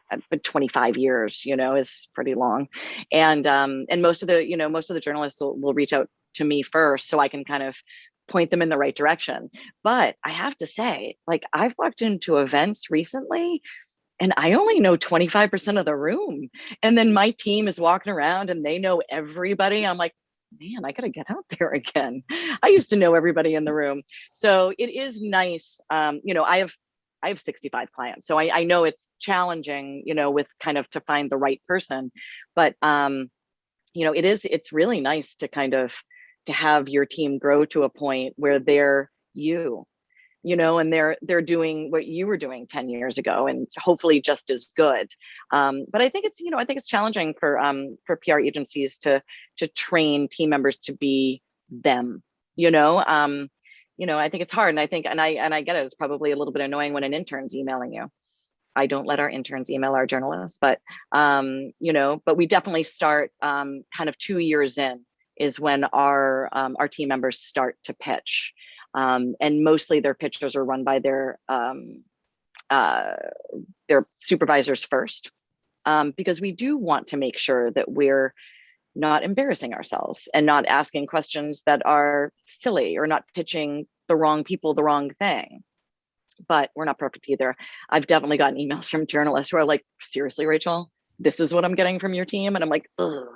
I've been 25 years, you know, is pretty long. And most of the journalists will reach out to me first, so I can kind of point them in the right direction. But I have to say, like, I've walked into events recently and I only know 25% of the room. And then my team is walking around and they know everybody. I'm like, man, I gotta get out there again. I used to know everybody in the room. So it is nice. You know, I have 65 clients. So I know it's challenging, you know, with kind of to find the right person, but you know, it's really nice to kind of to have your team grow to a point where they're and they're doing what you were doing 10 years ago, and hopefully just as good. But I think it's challenging for PR agencies to train team members to be them. I think it's hard, and I get it. It's probably a little bit annoying when an intern's emailing you. I don't let our interns email our journalists, but but we definitely start kind of 2 years in is when our team members start to pitch. And mostly their pitches are run by their supervisors first, because we do want to make sure that we're not embarrassing ourselves and not asking questions that are silly or not pitching the wrong people the wrong thing. But we're not perfect either. I've definitely gotten emails from journalists who are like, seriously, Rachel, this is what I'm getting from your team. And I'm like, ugh.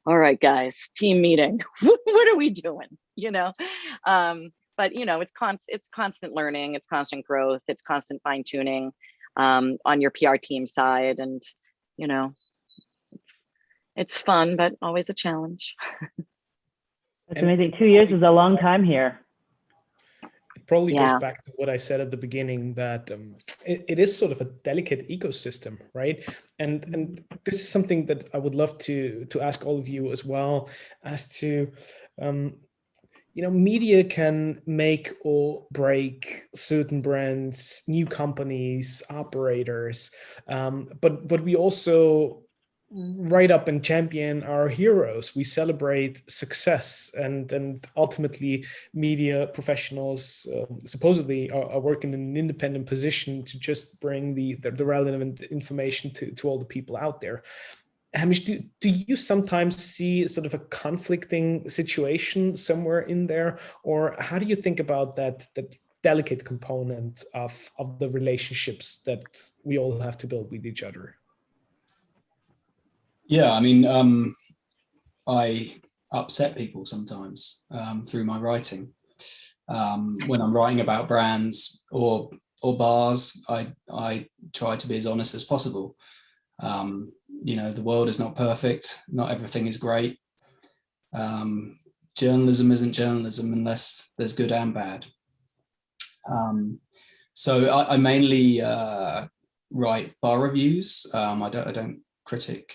All right, guys, team meeting. What are we doing? But it's constant learning, it's constant growth, it's constant fine tuning on your PR team side, and it's fun, but always a challenge. That's amazing. 2 years is a long time here. It probably goes back to what I said at the beginning, that it is sort of a delicate ecosystem, right? And this is something that I would love to ask all of you as well, as to media can make or break certain brands, new companies, operators, but we also write up and champion our heroes. We celebrate success, and ultimately media professionals supposedly are working in an independent position to just bring the relevant information to all the people out there. Hamish, do you sometimes see sort of a conflicting situation somewhere in there, or how do you think about that delicate component of the relationships that we all have to build with each other? Yeah, I mean, I upset people sometimes through my writing. When I'm writing about brands or bars, I try to be as honest as possible. The world is not perfect. Not everything is great. Journalism isn't journalism unless there's good and bad. So I mainly write bar reviews. I don't critique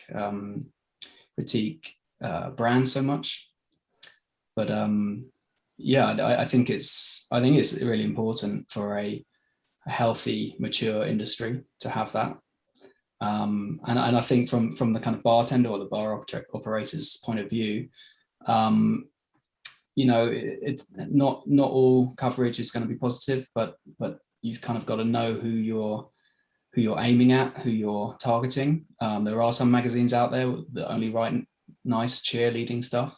brands so much, but I think it's really important for a healthy, mature industry to have that. And I think from the kind of bartender or the bar operator's point of view, it's not all coverage is going to be positive, but you've kind of got to know who you're aiming at, who you're targeting. There are some magazines out there that only write nice cheerleading stuff.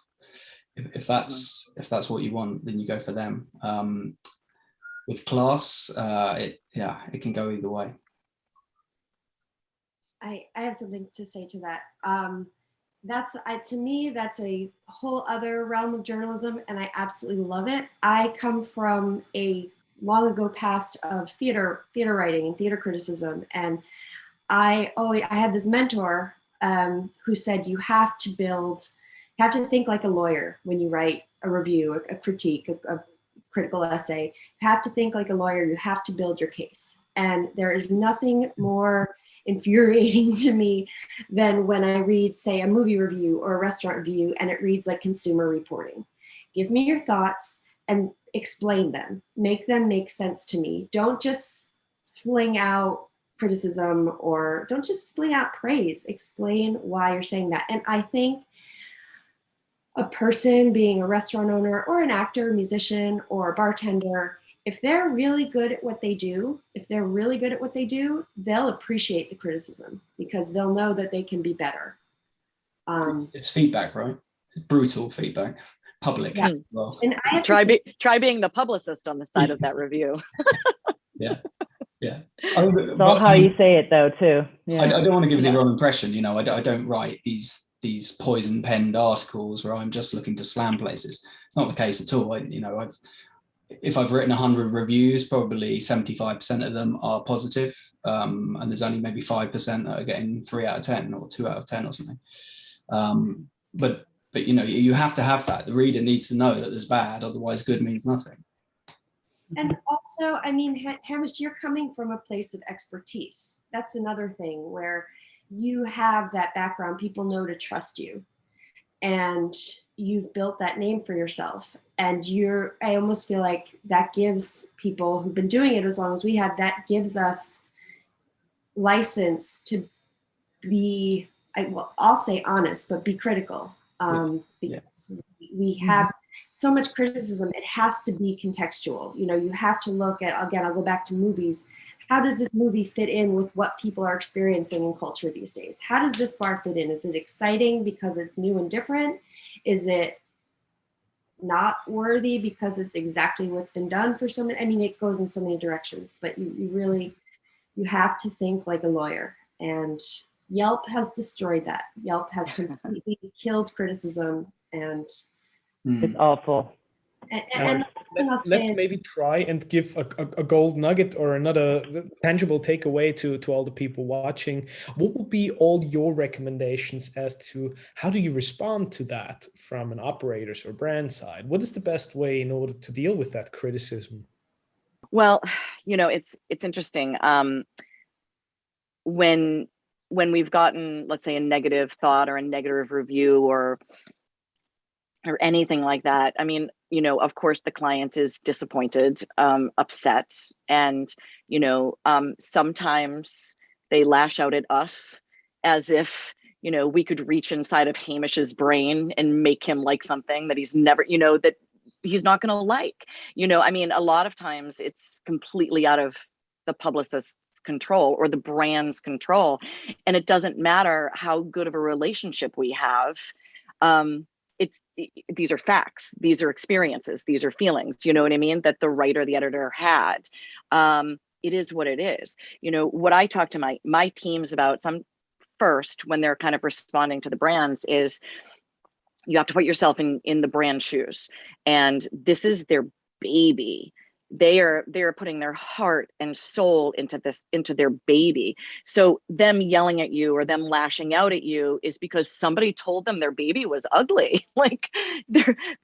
If that's what you want, then you go for them. With class, it can go either way. I have something to say to that. To me, that's a whole other realm of journalism, and I absolutely love it. I come from a long ago past of theater writing and theater criticism, and I had this mentor who said you have to think like a lawyer when you write a review, a critique, a critical essay. You have to think like a lawyer. You have to build your case, and there is nothing more infuriating to me than when I read, say, a movie review or a restaurant review, and it reads like consumer reporting. Give me your thoughts and explain them. Make them make sense to me. Don't just fling out criticism, or don't just fling out praise. Explain why you're saying that. And I think a person, being a restaurant owner or an actor, musician, or a bartender, if they're really good at what they do, they'll appreciate the criticism because they'll know that they can be better. It's feedback, right? It's brutal feedback, public. Yeah. Well, and try being the publicist on the side of that review. Yeah. It's all how you say it, though, too. Yeah. I don't want to give the wrong impression. I don't write these poison-penned articles where I'm just looking to slam places. It's not the case at all. If I've written 100 reviews, probably 75% of them are positive, and there's only maybe 5% that are getting 3 out of 10 or 2 out of 10 or something. But but you have to have that. The reader needs to know that there's bad, otherwise good means nothing. And also, I mean, Hamish, you're coming from a place of expertise. That's another thing where you have that background. People know to trust you, and you've built that name for yourself. And I almost feel like that gives people who've been doing it as long as we have, that gives us license to be, I'll say honest, but be critical. Because we have so much criticism, it has to be contextual. You have to look at, again, I'll go back to movies. How does this movie fit in with what people are experiencing in culture these days? How does this bar fit in? Is it exciting because it's new and different? Is it not worthy because it's exactly what's been done for so many? I mean, it goes in so many directions, but you have to think like a lawyer. And Yelp has destroyed that. Yelp has completely killed criticism, and it's awful. And let's maybe try and give a gold nugget or another tangible takeaway to all the people watching. What would be all your recommendations as to how do you respond to that from an operator's or brand side? What is the best way in order to deal with that criticism? Well, it's interesting. When we've gotten, let's say, a negative thought or a negative review or anything like that, I mean, of course the client is disappointed, upset, and, sometimes they lash out at us as if, we could reach inside of Hamish's brain and make him like something that he's never, that he's not going to like. I mean, a lot of times it's completely out of the publicist's control or the brand's control. And it doesn't matter how good of a relationship we have. These are facts, these are experiences, these are feelings, you know what I mean, that the writer, the editor had. It is what it is. What I talk to my teams about first when they're kind of responding to the brands is you have to put yourself in the brand shoes, and this is their baby. They're putting their heart and soul into their baby. So them yelling at you or them lashing out at you is because somebody told them their baby was ugly. Like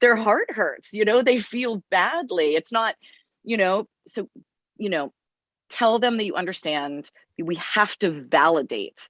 their heart hurts, they feel badly. It's not, so, tell them that you understand. We have to validate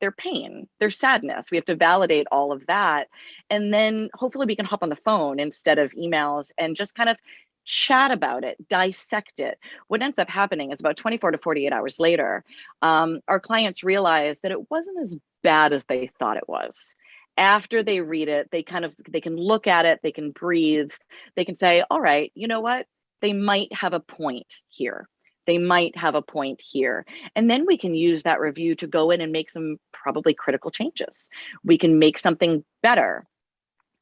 their pain, their sadness. We have to validate all of that. And then hopefully we can hop on the phone instead of emails and just kind of chat about it, dissect it. What ends up happening is about 24 to 48 hours later, our clients realize that it wasn't as bad as they thought it was. After they read it, they can look at it, they can breathe, they can say, all right, you know what? They might have a point here. They might have a point here. And then we can use that review to go in and make some probably critical changes. We can make something better.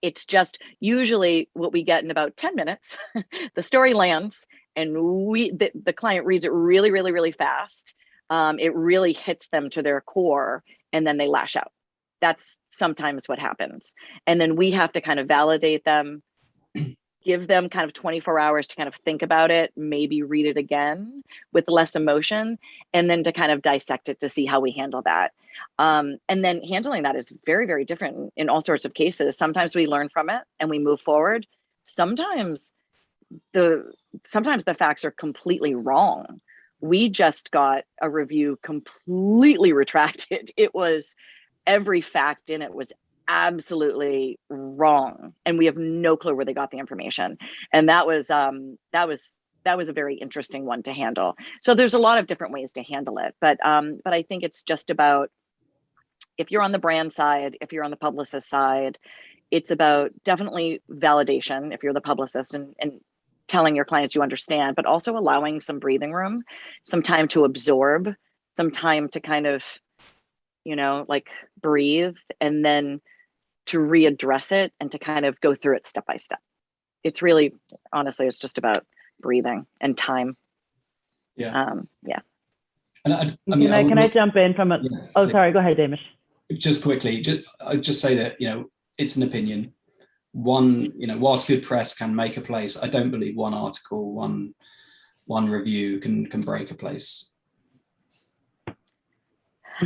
It's just usually what we get in about 10 minutes, the story lands and the client reads it really, really, really fast. It really hits them to their core, and then they lash out. That's sometimes what happens. And then we have to kind of validate them, give them kind of 24 hours to kind of think about it, maybe read it again with less emotion, and then to kind of dissect it to see how we handle that. And then handling that is very, very different in all sorts of cases. Sometimes we learn from it and we move forward. Sometimes the facts are completely wrong. We just got a review completely retracted. It was, every fact in it was absolutely wrong, and we have no clue where they got the information. And that was a very interesting one to handle. So there's a lot of different ways to handle it, but I think it's just about, if you're on the brand side, if you're on the publicist side, it's about definitely validation if you're the publicist, and telling your clients you understand, but also allowing some breathing room, some time to absorb, some time to kind of, like breathe, and then to readdress it and to kind of go through it step by step. It's really, honestly, it's just about breathing and time. Yeah. And can I jump in from a? Yeah, oh, sorry. Go ahead, Hamish. Just quickly, I'd just say that it's an opinion. Whilst good press can make a place, I don't believe one article, one review can break a place.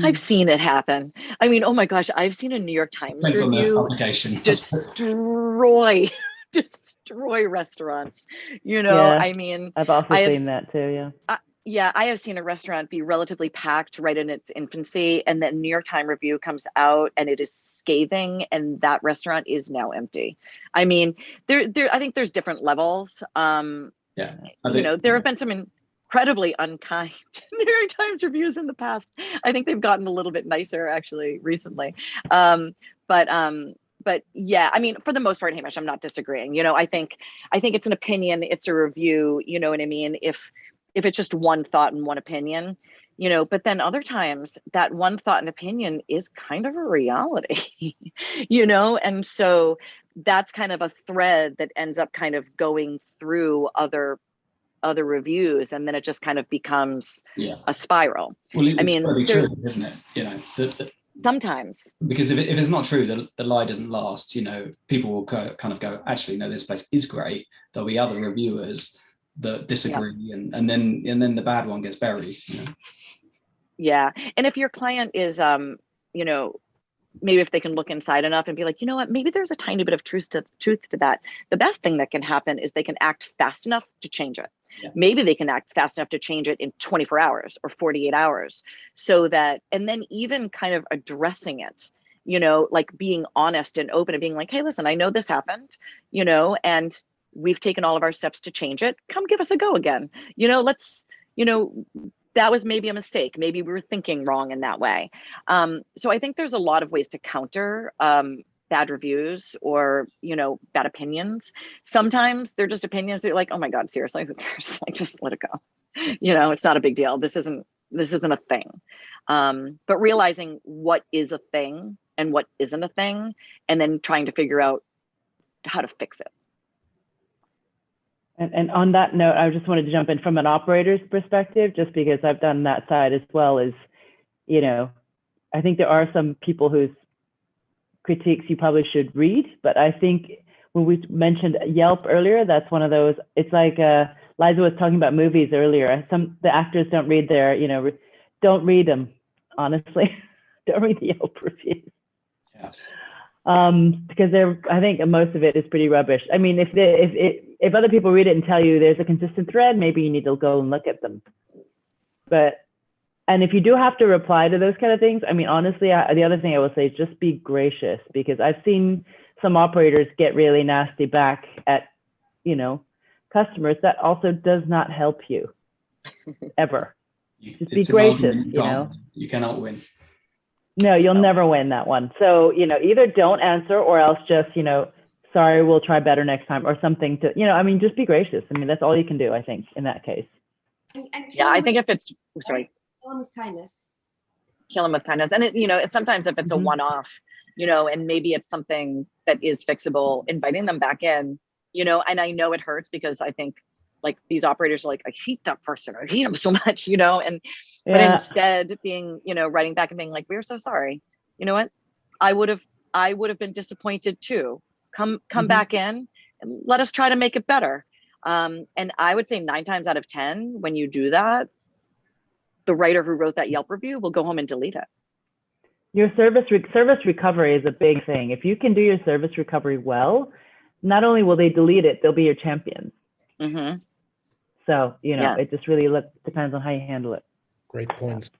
I've seen it happen. I mean, oh my gosh, I've seen a New York Times Depends on the review publication. destroy destroy restaurants. You know, Yeah, I mean, I've also I have seen that too. Yeah. yeah, I have seen a restaurant be relatively packed right in its infancy, and then New York Times review comes out and it is scathing, and that restaurant is now empty. I mean, I think there's different levels. Yeah, You know, there have been some incredibly unkind New York Times reviews in the past. I think they've gotten a little bit nicer actually recently. But yeah, I mean, for the most part, Hamish, I'm not disagreeing. You know, I think it's an opinion, it's a review. You know what I mean? If it's just one thought and one opinion, you know, but then other times that one thought and opinion is kind of a reality, you know, and so that's kind of a thread that ends up kind of going through other reviews, and then it just kind of becomes a spiral. Well, it's I mean, got to be true, isn't it? You know, sometimes, because if it's not true, the lie doesn't last. You know, people will kind of go, actually, no, this place is great. There'll be other reviewers that disagree, and then the bad one gets buried. You know? Yeah, and if your client is, you know, maybe if they can look inside enough and be like, you know what, maybe there's a tiny bit of truth to that. The best thing that can happen is they can act fast enough to change it. Yeah. Maybe they can act fast enough to change it in 24 hours or 48 hours, so that, and then even kind of addressing it, you know, like being honest and open and being like, hey, listen, I know this happened, you know, and we've taken all of our steps to change it. Come give us a go again. You know, let's, you know, that was maybe a mistake. Maybe we were thinking wrong in that way. So I think there's a lot of ways to counter bad reviews or, you know, bad opinions. Sometimes they're just opinions that you're like, oh my God, seriously, who cares? Like, just let it go. You know, it's not a big deal. This isn't a thing. But realizing what is a thing and what isn't a thing, and then trying to figure out how to fix it. And on that note, I just wanted to jump in from an operator's perspective, just because I've done that side as well. Is, you know, I think there are some people whose critiques you probably should read, but I think when we mentioned Yelp earlier, that's one of those. It's like Liza was talking about movies earlier. The actors don't read their, you know, don't read them, honestly. Don't read the Yelp reviews. Yeah. Because I think most of it is pretty rubbish. I mean, if other people read it and tell you there's a consistent thread, maybe you need to go and look at them. And if you do have to reply to those kind of things, I mean, honestly, the other thing I will say is just be gracious, because I've seen some operators get really nasty back at, you know, customers. That also does not help you ever. Just be gracious, you know. You cannot win. No, you'll never win that one. So, you know, either don't answer or else just, you know, sorry, we'll try better next time, or something to, you know, I mean, just be gracious. I mean, that's all you can do, I think, in that case. And yeah, I think if it's, sorry. Kill them with kindness. Kill them with kindness. And, you know, sometimes if it's a one-off, you know, and maybe it's something that is fixable, inviting them back in, you know, and I know it hurts because I think like these operators are like, I hate that person, I hate them so much, you know, and but instead being, you know, writing back and being like, we're so sorry. You know what? I would have been disappointed too. Come back in and let us try to make it better. And I would say 9 times out of 10, when you do that, the writer who wrote that Yelp review will go home and delete it. Your service recovery is a big thing. If you can do your service recovery well, not only will they delete it, they'll be your champions. Mm-hmm. So, you know, it just really depends on how you handle it. Great points.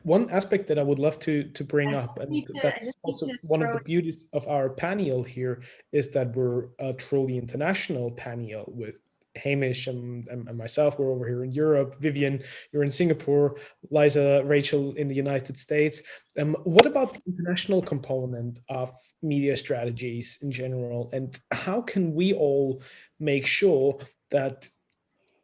One aspect that I would love to bring up, and that's also one of the beauties of our panel here, is that we're a truly international panel with Hamish and myself. We're over here in Europe. Vivian, you're in Singapore. Liza, Rachel in the United States. What about the international component of media strategies in general? And how can we all make sure that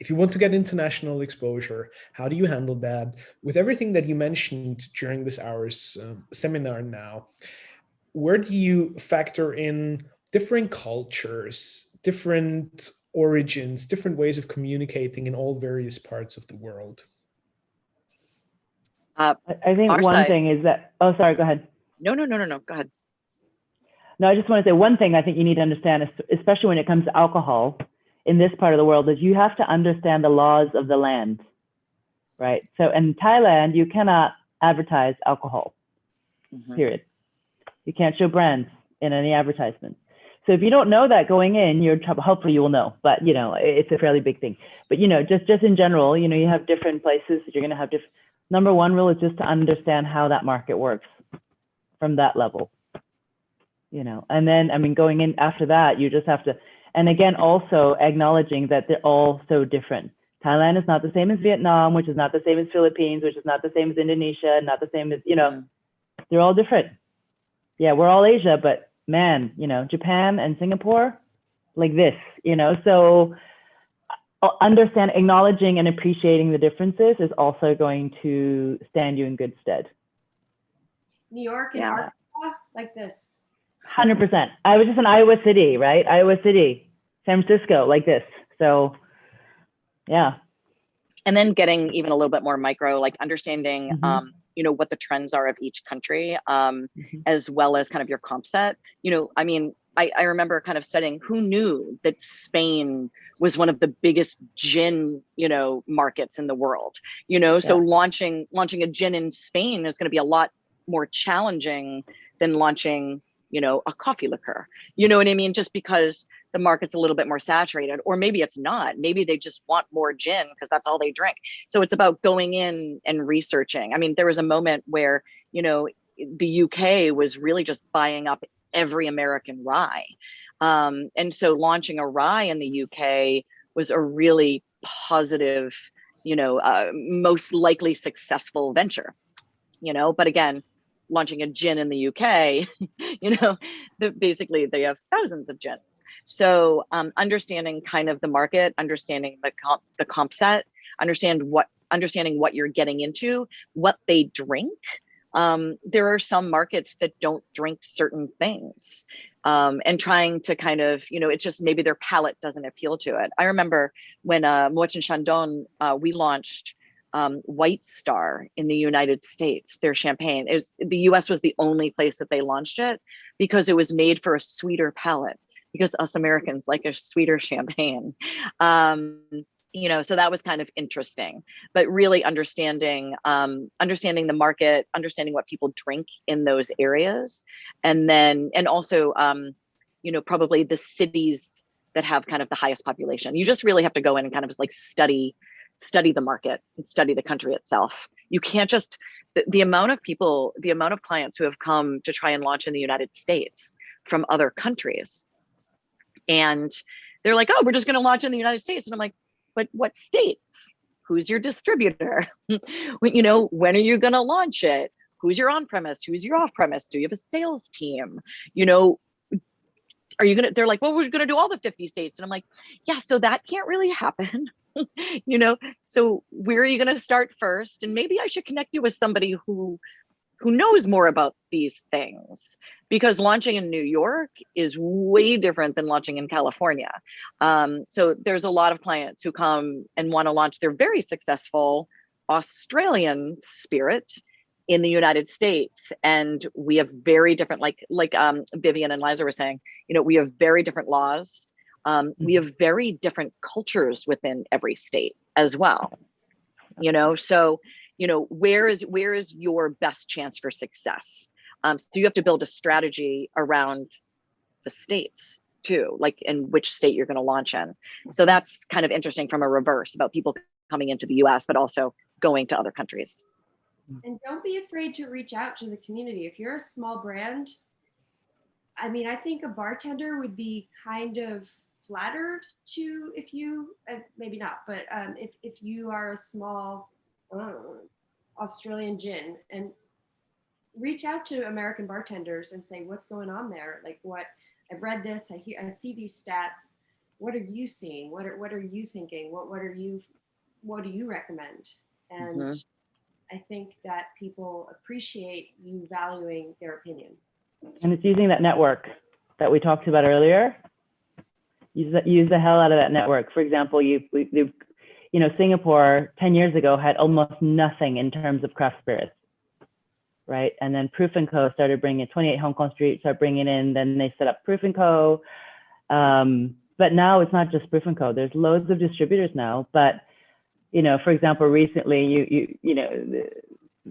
if you want to get international exposure, how do you handle that? With everything that you mentioned during this hour's seminar now, where do you factor in different cultures, different origins, different ways of communicating in all various parts of the world? I think one thing is that, oh, sorry, go ahead. No, go ahead. No, I just want to say one thing I think you need to understand, especially when it comes to alcohol in this part of the world, is you have to understand the laws of the land, right? So in Thailand, you cannot advertise alcohol, Mhm. period. You can't show brands in any advertisements. So if you don't know that going in, you're in trouble. Hopefully you will know, but you know, it's a fairly big thing. But you know, just in general, you know, you have different places that you're going to have different. Number one rule is just to understand how that market works from that level, you know. And then, I mean, going in after that, you just have to, and again, also acknowledging that they're all so different. Thailand is not the same as Vietnam, which is not the same as Philippines, which is not the same as Indonesia, not the same as, you know, they're all different. Yeah, we're all Asia, but man, you know, Japan and Singapore, like this, you know. So acknowledging and appreciating the differences is also going to stand you in good stead. New York and Arkansas, like this. 100%. I was just in Iowa City, right? Iowa City, San Francisco, like this. So, yeah. And then getting even a little bit more micro, like understanding, you know, what the trends are of each country, as well as kind of your comp set. You know, I mean, I remember kind of studying, who knew that Spain was one of the biggest gin, you know, markets in the world, you know. So launching a gin in Spain is going to be a lot more challenging than launching, you know, a coffee liqueur, you know what I mean? Just because the market's a little bit more saturated, or maybe it's not, maybe they just want more gin because that's all they drink. So it's about going in and researching. I mean, there was a moment where, you know, the UK was really just buying up every American rye. And so launching a rye in the UK was a really positive, you know, most likely successful venture, you know. But again, launching a gin in the UK, you know, basically they have thousands of gins. So understanding kind of the market, understanding the comp set, understanding what you're getting into, what they drink. There are some markets that don't drink certain things, and trying to kind of, you know, it's just maybe their palate doesn't appeal to it. I remember when Moët and Chandon, we launched White Star in the United States, their champagne. The US was the only place that they launched it because it was made for a sweeter palate, because us Americans like a sweeter champagne. You know, so that was kind of interesting, but really understanding the market, understanding what people drink in those areas. And also, you know, probably the cities that have kind of the highest population. You just really have to go in and kind of like study the market and study the country itself. You can't just, the amount of people, the amount of clients who have come to try and launch in the United States from other countries. And they're like, oh, we're just going to launch in the United States. And I'm like, but what states? Who's your distributor? You know, when are you going to launch it? Who's your on-premise? Who's your off-premise? Do you have a sales team? You know, are you going to, they're like, well, we're going to do all the 50 states. And I'm like, yeah, so that can't really happen. You know, so where are you going to start first? And maybe I should connect you with somebody who knows more about these things, because launching in New York is way different than launching in California. So there's a lot of clients who come and want to launch their very successful Australian spirit in the United States. And we have very different, like Vivian and Liza were saying, you know, we have very different laws. We have very different cultures within every state as well, you know, so, you know, where is your best chance for success? So you have to build a strategy around the states too, like in which state you're going to launch in. So that's kind of interesting from a reverse about people coming into the US, but also going to other countries. And don't be afraid to reach out to the community. If you're a small brand, I mean, I think a bartender would be kind of flattered to, if you, maybe not, but if you are a small Australian gin, and reach out to American bartenders and say, what's going on there? Like, what, I've read this, I see these stats. What are you seeing? What are you thinking? What do you recommend? And I think that people appreciate you valuing their opinion. And it's using that network that we talked about earlier. Use the hell out of that network. For example, you know, Singapore 10 years ago had almost nothing in terms of craft spirits, right? And then Proof & Co. started bringing 28 Hong Kong Street, started bringing in, then they set up Proof & Co. But now it's not just Proof & Co. There's loads of distributors now. But, you know, for example, recently, you know,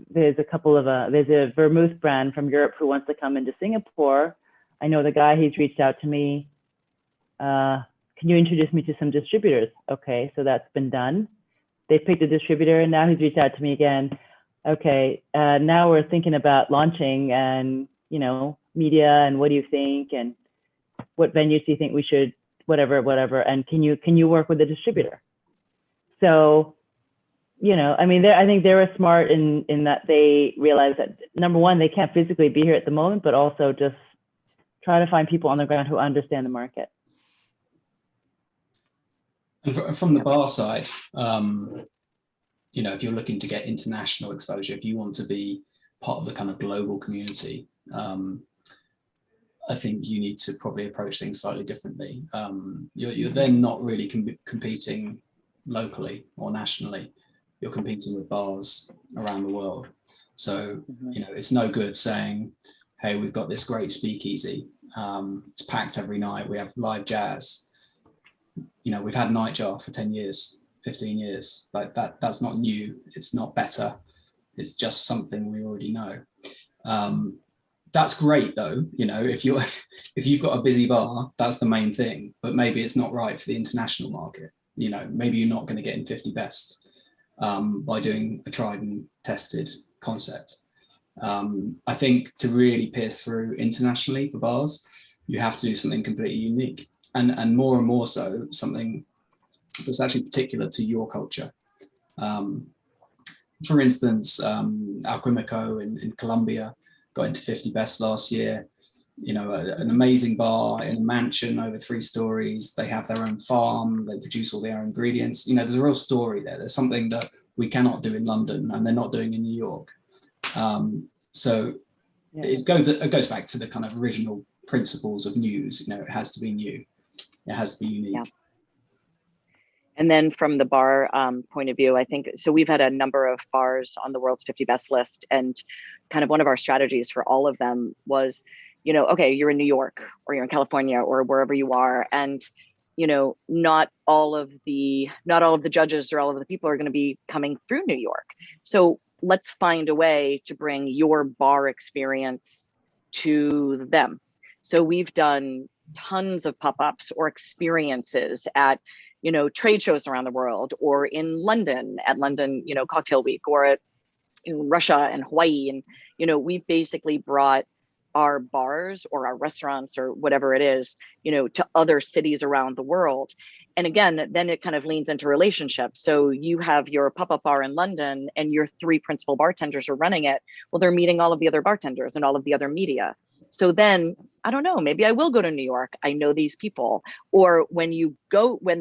there's a couple of there's a vermouth brand from Europe who wants to come into Singapore. I know the guy, he's reached out to me. Can you introduce me to some distributors? Okay, so that's been done. They picked a distributor, and now he's reached out to me again. Okay, now we're thinking about launching, and you know, media, and what do you think, and what venues do you think we should, whatever, and can you work with a distributor? So, you know, I mean, I think they were smart in that they realized that, number one, they can't physically be here at the moment, but also just try to find people on the ground who understand the market. And from the bar side, you know, if you're looking to get international exposure, if you want to be part of the kind of global community, I think you need to probably approach things slightly differently. You're then not really competing locally or nationally. You're competing with bars around the world. So, you know, it's no good saying, hey, we've got this great speakeasy. It's packed every night. We have live jazz. You know, we've had Nightjar for 10 years, 15 years. Like that's not new. It's not better. It's just something we already know. That's great though. You know, if you've got a busy bar, that's the main thing, but maybe it's not right for the international market. You know, maybe you're not going to get in 50 best by doing a tried and tested concept. I think to really pierce through internationally for bars, you have to do something completely unique, and more so something that's actually particular to your culture. For instance, Alquimico in Colombia got into 50 best last year. You know, an amazing bar in a mansion over 3 stories. They have their own farm. They produce all their own ingredients. You know, there's a real story there. There's something that we cannot do in London, and they're not doing in New York. So yeah. It goes back to the kind of original principles of news. You know, it has to be new. It has to be unique. Yeah. And then from the bar point of view, I think, so we've had a number of bars on the world's 50 best list, and kind of one of our strategies for all of them was, you know, okay, you're in New York or you're in California or wherever you are, and you know, not all of the judges or all of the people are going to be coming through New York. So let's find a way to bring your bar experience to them. So we've done tons of pop-ups or experiences at, you know, trade shows around the world, or in London at London, you know, Cocktail Week, or at in Russia and Hawaii. And, you know, we've basically brought our bars or our restaurants or whatever it is, you know, to other cities around the world. And again, then it kind of leans into relationships. So you have your pop-up bar in London and your 3 principal bartenders are running it. Well, they're meeting all of the other bartenders and all of the other media. So then, I don't know, maybe I will go to New York. I know these people. Or when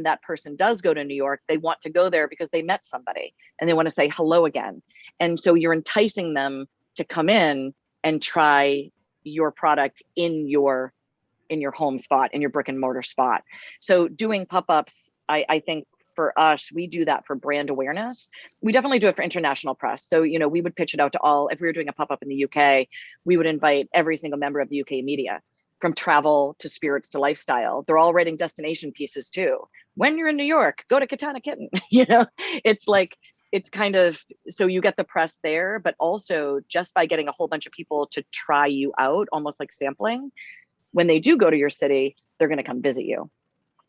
that person does go to New York, they want to go there because they met somebody and they want to say hello again. And so you're enticing them to come in and try your product in your home spot, in your brick and mortar spot. So doing pop-ups, I think for us, we do that for brand awareness. We definitely do it for international press. So, you know, we would pitch it out to all, if we were doing a pop-up in the UK, we would invite every single member of the UK media, from travel to spirits to lifestyle. They're all writing destination pieces too. When you're in New York, go to Katana Kitten. You know, it's like, it's kind of, so you get the press there, but also just by getting a whole bunch of people to try you out, almost like sampling, when they do go to your city, they're going to come visit you.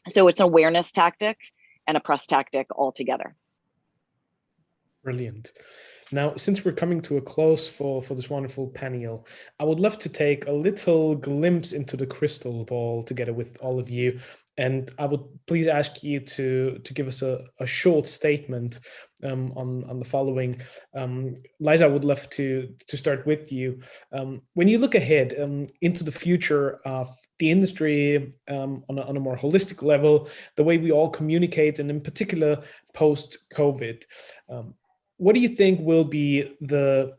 So it's an awareness tactic and a press tactic all together. Brilliant. Now, since we're coming to a close for this wonderful panel, I would love to take a little glimpse into the crystal ball together with all of you. And I would please ask you to give us a short statement on the following. Liza, I would love to start with you. When you look ahead into the future of the industry on a more holistic level, the way we all communicate, and in particular post-COVID, what do you think will be the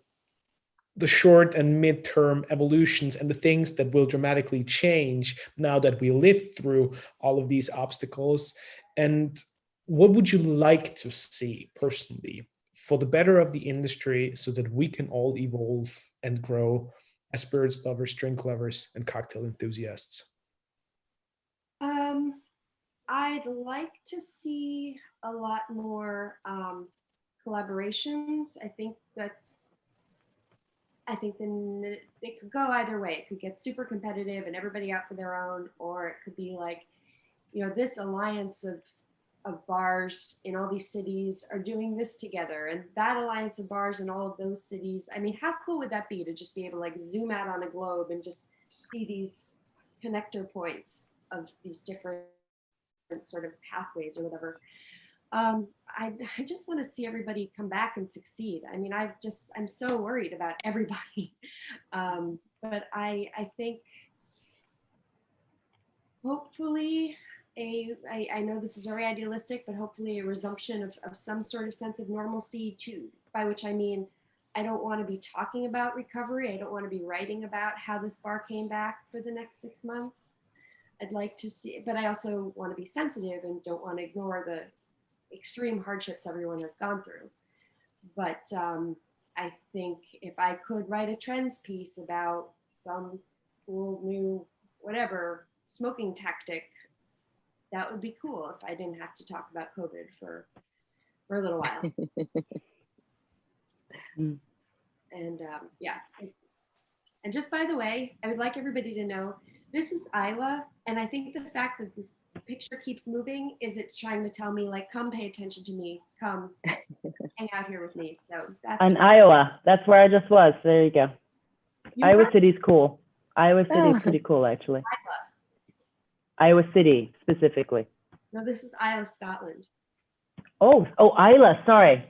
short and mid-term evolutions and the things that will dramatically change now that we lived through all of these obstacles? And what would you like to see personally for the better of the industry so that we can all evolve and grow as spirits lovers, drink lovers, and cocktail enthusiasts? I'd like to see a lot more collaborations. I think that's I think then it could go either way. It could get super competitive and everybody out for their own, or it could be like, this alliance of bars in all these cities are doing this together, and that alliance of bars in all of those cities. I mean, how cool would that be to just be able to like zoom out on a globe and just see these connector points of these different sort of pathways or whatever. I just want to see everybody come back and succeed. I mean, I'm so worried about everybody. But I think hopefully I know this is very idealistic, but hopefully a resumption of some sort of sense of normalcy too, by which I mean, I don't want to be talking about recovery. I don't want to be writing about how this bar came back for the next 6 months. I'd like to see, but I also want to be sensitive and don't want to ignore the extreme hardships everyone has gone through. But I think if I could write a trends piece about some cool new whatever smoking tactic, that would be cool if I didn't have to talk about COVID for a little while. And yeah, and just by the way, I would like everybody to know this is Iowa, and I think the fact that this picture keeps moving is it's trying to tell me like, come pay attention to me, come hang out here with me. So that's in Iowa. That's where I just was. There you go. Iowa City's cool. Iowa City's pretty cool, actually. Iowa City specifically. No, this is Iowa, Scotland. Oh, Isla. Sorry,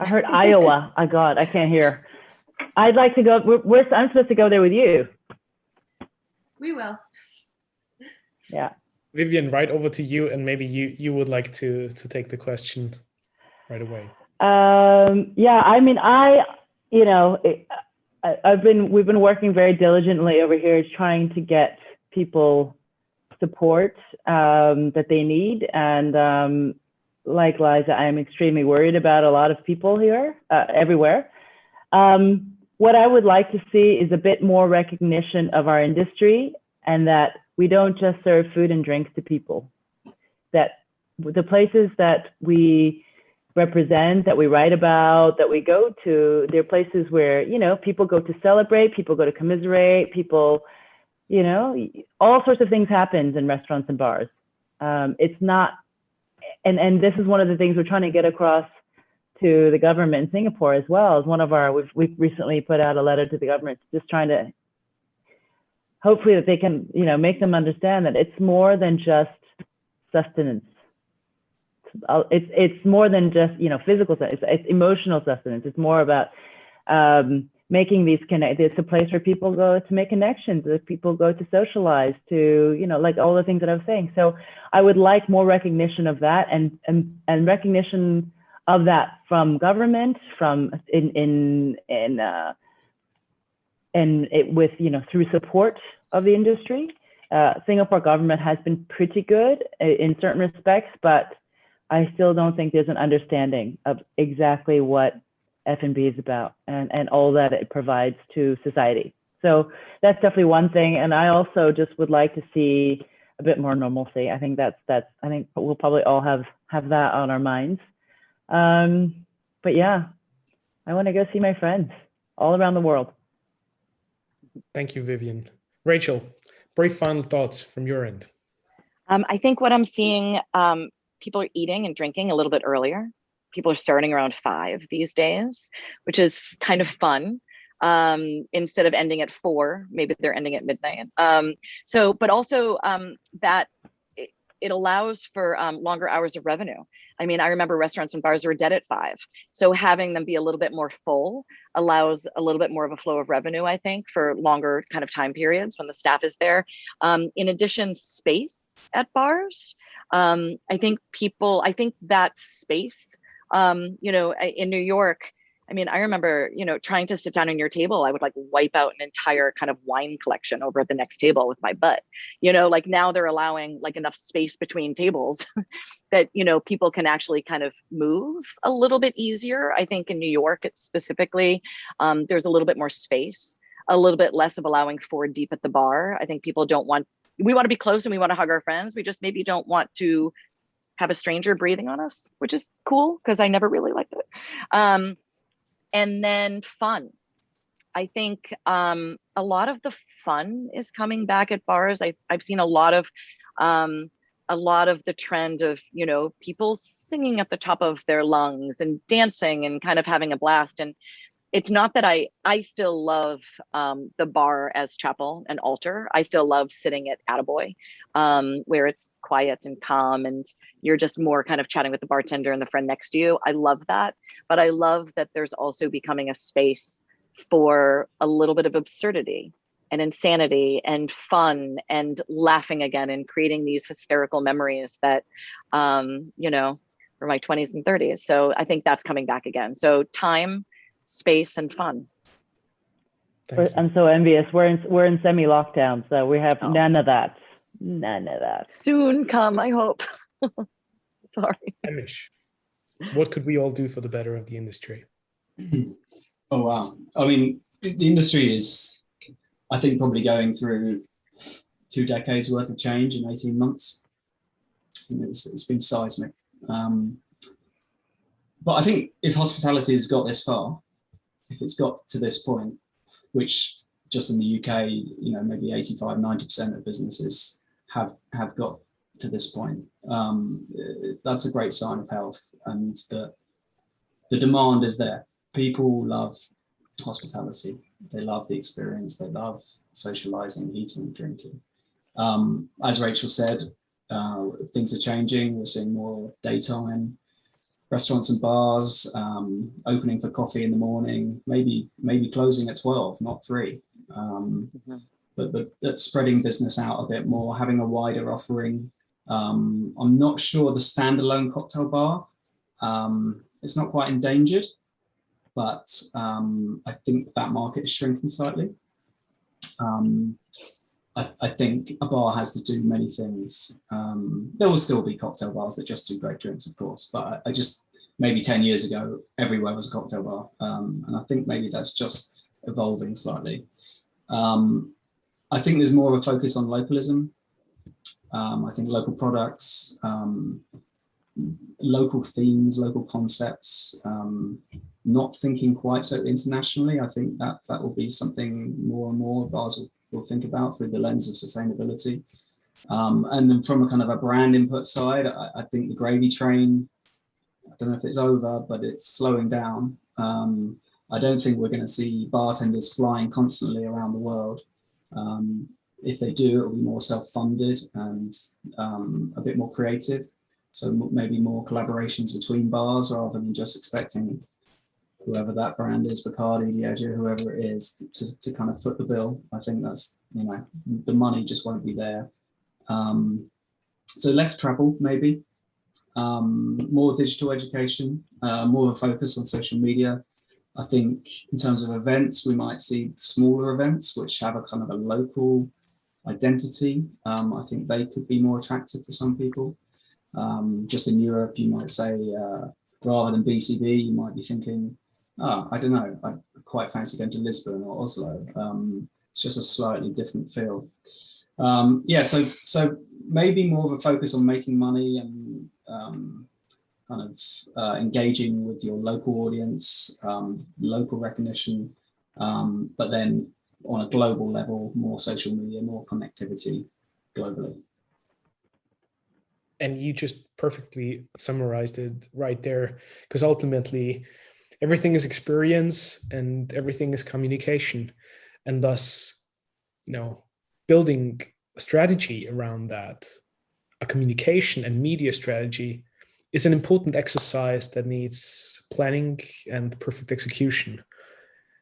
I heard Iowa. Oh God, I can't hear. I'd like to go. I'm supposed to go there with you. We will. Yeah. Vivian, right over to you, and maybe you would like to take the question right away. Yeah, I mean, we've been working very diligently over here trying to get people support that they need, and like Liza, I am extremely worried about a lot of people here, everywhere. What I would like to see is a bit more recognition of our industry, and that we don't just serve food and drinks to people. That the places that we represent, that we write about, that we go to, they're places where, people go to celebrate, people go to commiserate, people, all sorts of things happen in restaurants and bars. It's not, and this is one of the things we're trying to get across to the government in Singapore as well. As one of our, we've recently put out a letter to the government, just trying to, hopefully that they can, make them understand that it's more than just sustenance. It's more than just, physical, it's emotional sustenance. It's more about making these it's a place where people go to make connections, where people go to socialize, to, like all the things that I was saying. So I would like more recognition of that, and recognition of that from government, from with, through support of the industry. Singapore government has been pretty good in certain respects, but I still don't think there's an understanding of exactly what F&B is about and all that it provides to society. So that's definitely one thing. And I also just would like to see a bit more normalcy. I think I think we'll probably all have that on our minds. But yeah, I want to go see my friends all around the world. Thank you, Vivian. Rachel, brief final thoughts from your end. I think what I'm seeing, people are eating and drinking a little bit earlier. People are starting around 5 these days, which is kind of fun. Instead of ending at 4, maybe they're ending at midnight. But also that it allows for longer hours of revenue. I mean, I remember restaurants and bars were dead at 5. So having them be a little bit more full allows a little bit more of a flow of revenue, I think, for longer kind of time periods when the staff is there. In addition, space at bars. I think that space, in New York, I mean, I remember, trying to sit down on your table, I would like wipe out an entire kind of wine collection over at the next table with my butt. Like now they're allowing like enough space between tables that, people can actually kind of move a little bit easier. I think in New York, it's specifically, there's a little bit more space, a little bit less of allowing 4 deep at the bar. I think people we want to be close and we want to hug our friends. We just maybe don't want to have a stranger breathing on us, which is cool because I never really liked it. And then fun. I think a lot of the fun is coming back at bars. I've seen a lot of the trend of, people singing at the top of their lungs and dancing and kind of having a blast. And it's not that I still love the bar as chapel and altar. I still love sitting at Attaboy, where it's quiet and calm and you're just more kind of chatting with the bartender and the friend next to you. I love that. But I love that there's also becoming a space for a little bit of absurdity and insanity and fun and laughing again and creating these hysterical memories that, for my 20s and 30s. So I think that's coming back again. So time, space, and fun. I'm so envious. We're in semi-lockdown, so we have none of that. None of that. Soon come, I hope. Sorry. Hamish, what could we all do for the better of the industry? Oh, wow. I mean, the industry is, I think, probably going through 2 decades worth of change in 18 months. It's been seismic. But I think if hospitality has got this far, if it's got to this point, which just in the UK, maybe 85, 90% of businesses have got to this point, that's a great sign of health, and the demand is there. People love hospitality. They love the experience. They love socializing, eating, drinking. As Rachel said, things are changing. We're seeing more daytime restaurants and bars opening for coffee in the morning, maybe closing at 12, not 3. But spreading business out a bit more, having a wider offering. I'm not sure the standalone cocktail bar, it's not quite endangered, but I think that market is shrinking slightly. I think a bar has to do many things. There will still be cocktail bars that just do great drinks, of course, but I just, maybe 10 years ago, everywhere was a cocktail bar. And I think maybe that's just evolving slightly. I think there's more of a focus on localism. I think local products, local themes, local concepts, not thinking quite so internationally. I think that will be something more and more bars will think about through the lens of sustainability. And then from a kind of a brand input side, I think the gravy train, I don't know if it's over, but it's slowing down. I don't think we're going to see bartenders flying constantly around the world. If they do, it'll be more self-funded and a bit more creative. So maybe more collaborations between bars rather than just expecting whoever that brand is, Bacardi, Diageo, whoever it is, to kind of foot the bill. I think that's, the money just won't be there. So less travel, maybe. More digital education, more of a focus on social media. I think in terms of events, we might see smaller events which have a kind of a local identity. I think they could be more attractive to some people. Just in Europe, you might say, rather than BCB, you might be thinking, I don't know, I quite fancy going to Lisbon or Oslo. It's just a slightly different feel. So maybe more of a focus on making money and kind of engaging with your local audience, local recognition, but then on a global level, more social media, more connectivity globally. And you just perfectly summarized it right there, because ultimately everything is experience and everything is communication, and thus, building a strategy around that, a communication and media strategy, is an important exercise that needs planning and perfect execution.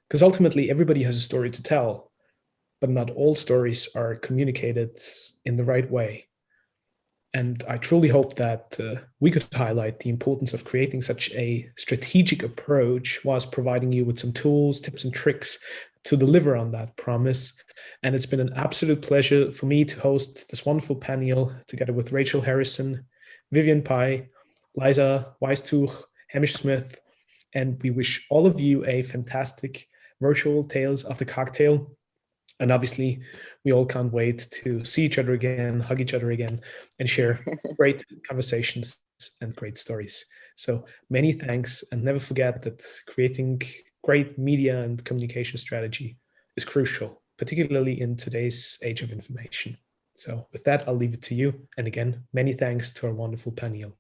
Because ultimately everybody has a story to tell, but not all stories are communicated in the right way. And I truly hope that we could highlight the importance of creating such a strategic approach whilst providing you with some tools, tips, and tricks to deliver on that promise. And it's been an absolute pleasure for me to host this wonderful panel together with Rachel Harrison, Vivian Pai, Liza, Weisstuch, Hamish Smith, and we wish all of you a fantastic virtual Tales of the Cocktail. And obviously, we all can't wait to see each other again, hug each other again, and share great conversations and great stories. So many thanks, and never forget that creating great media and communication strategy is crucial, particularly in today's age of information. So with that, I'll leave it to you. And again, many thanks to our wonderful panel.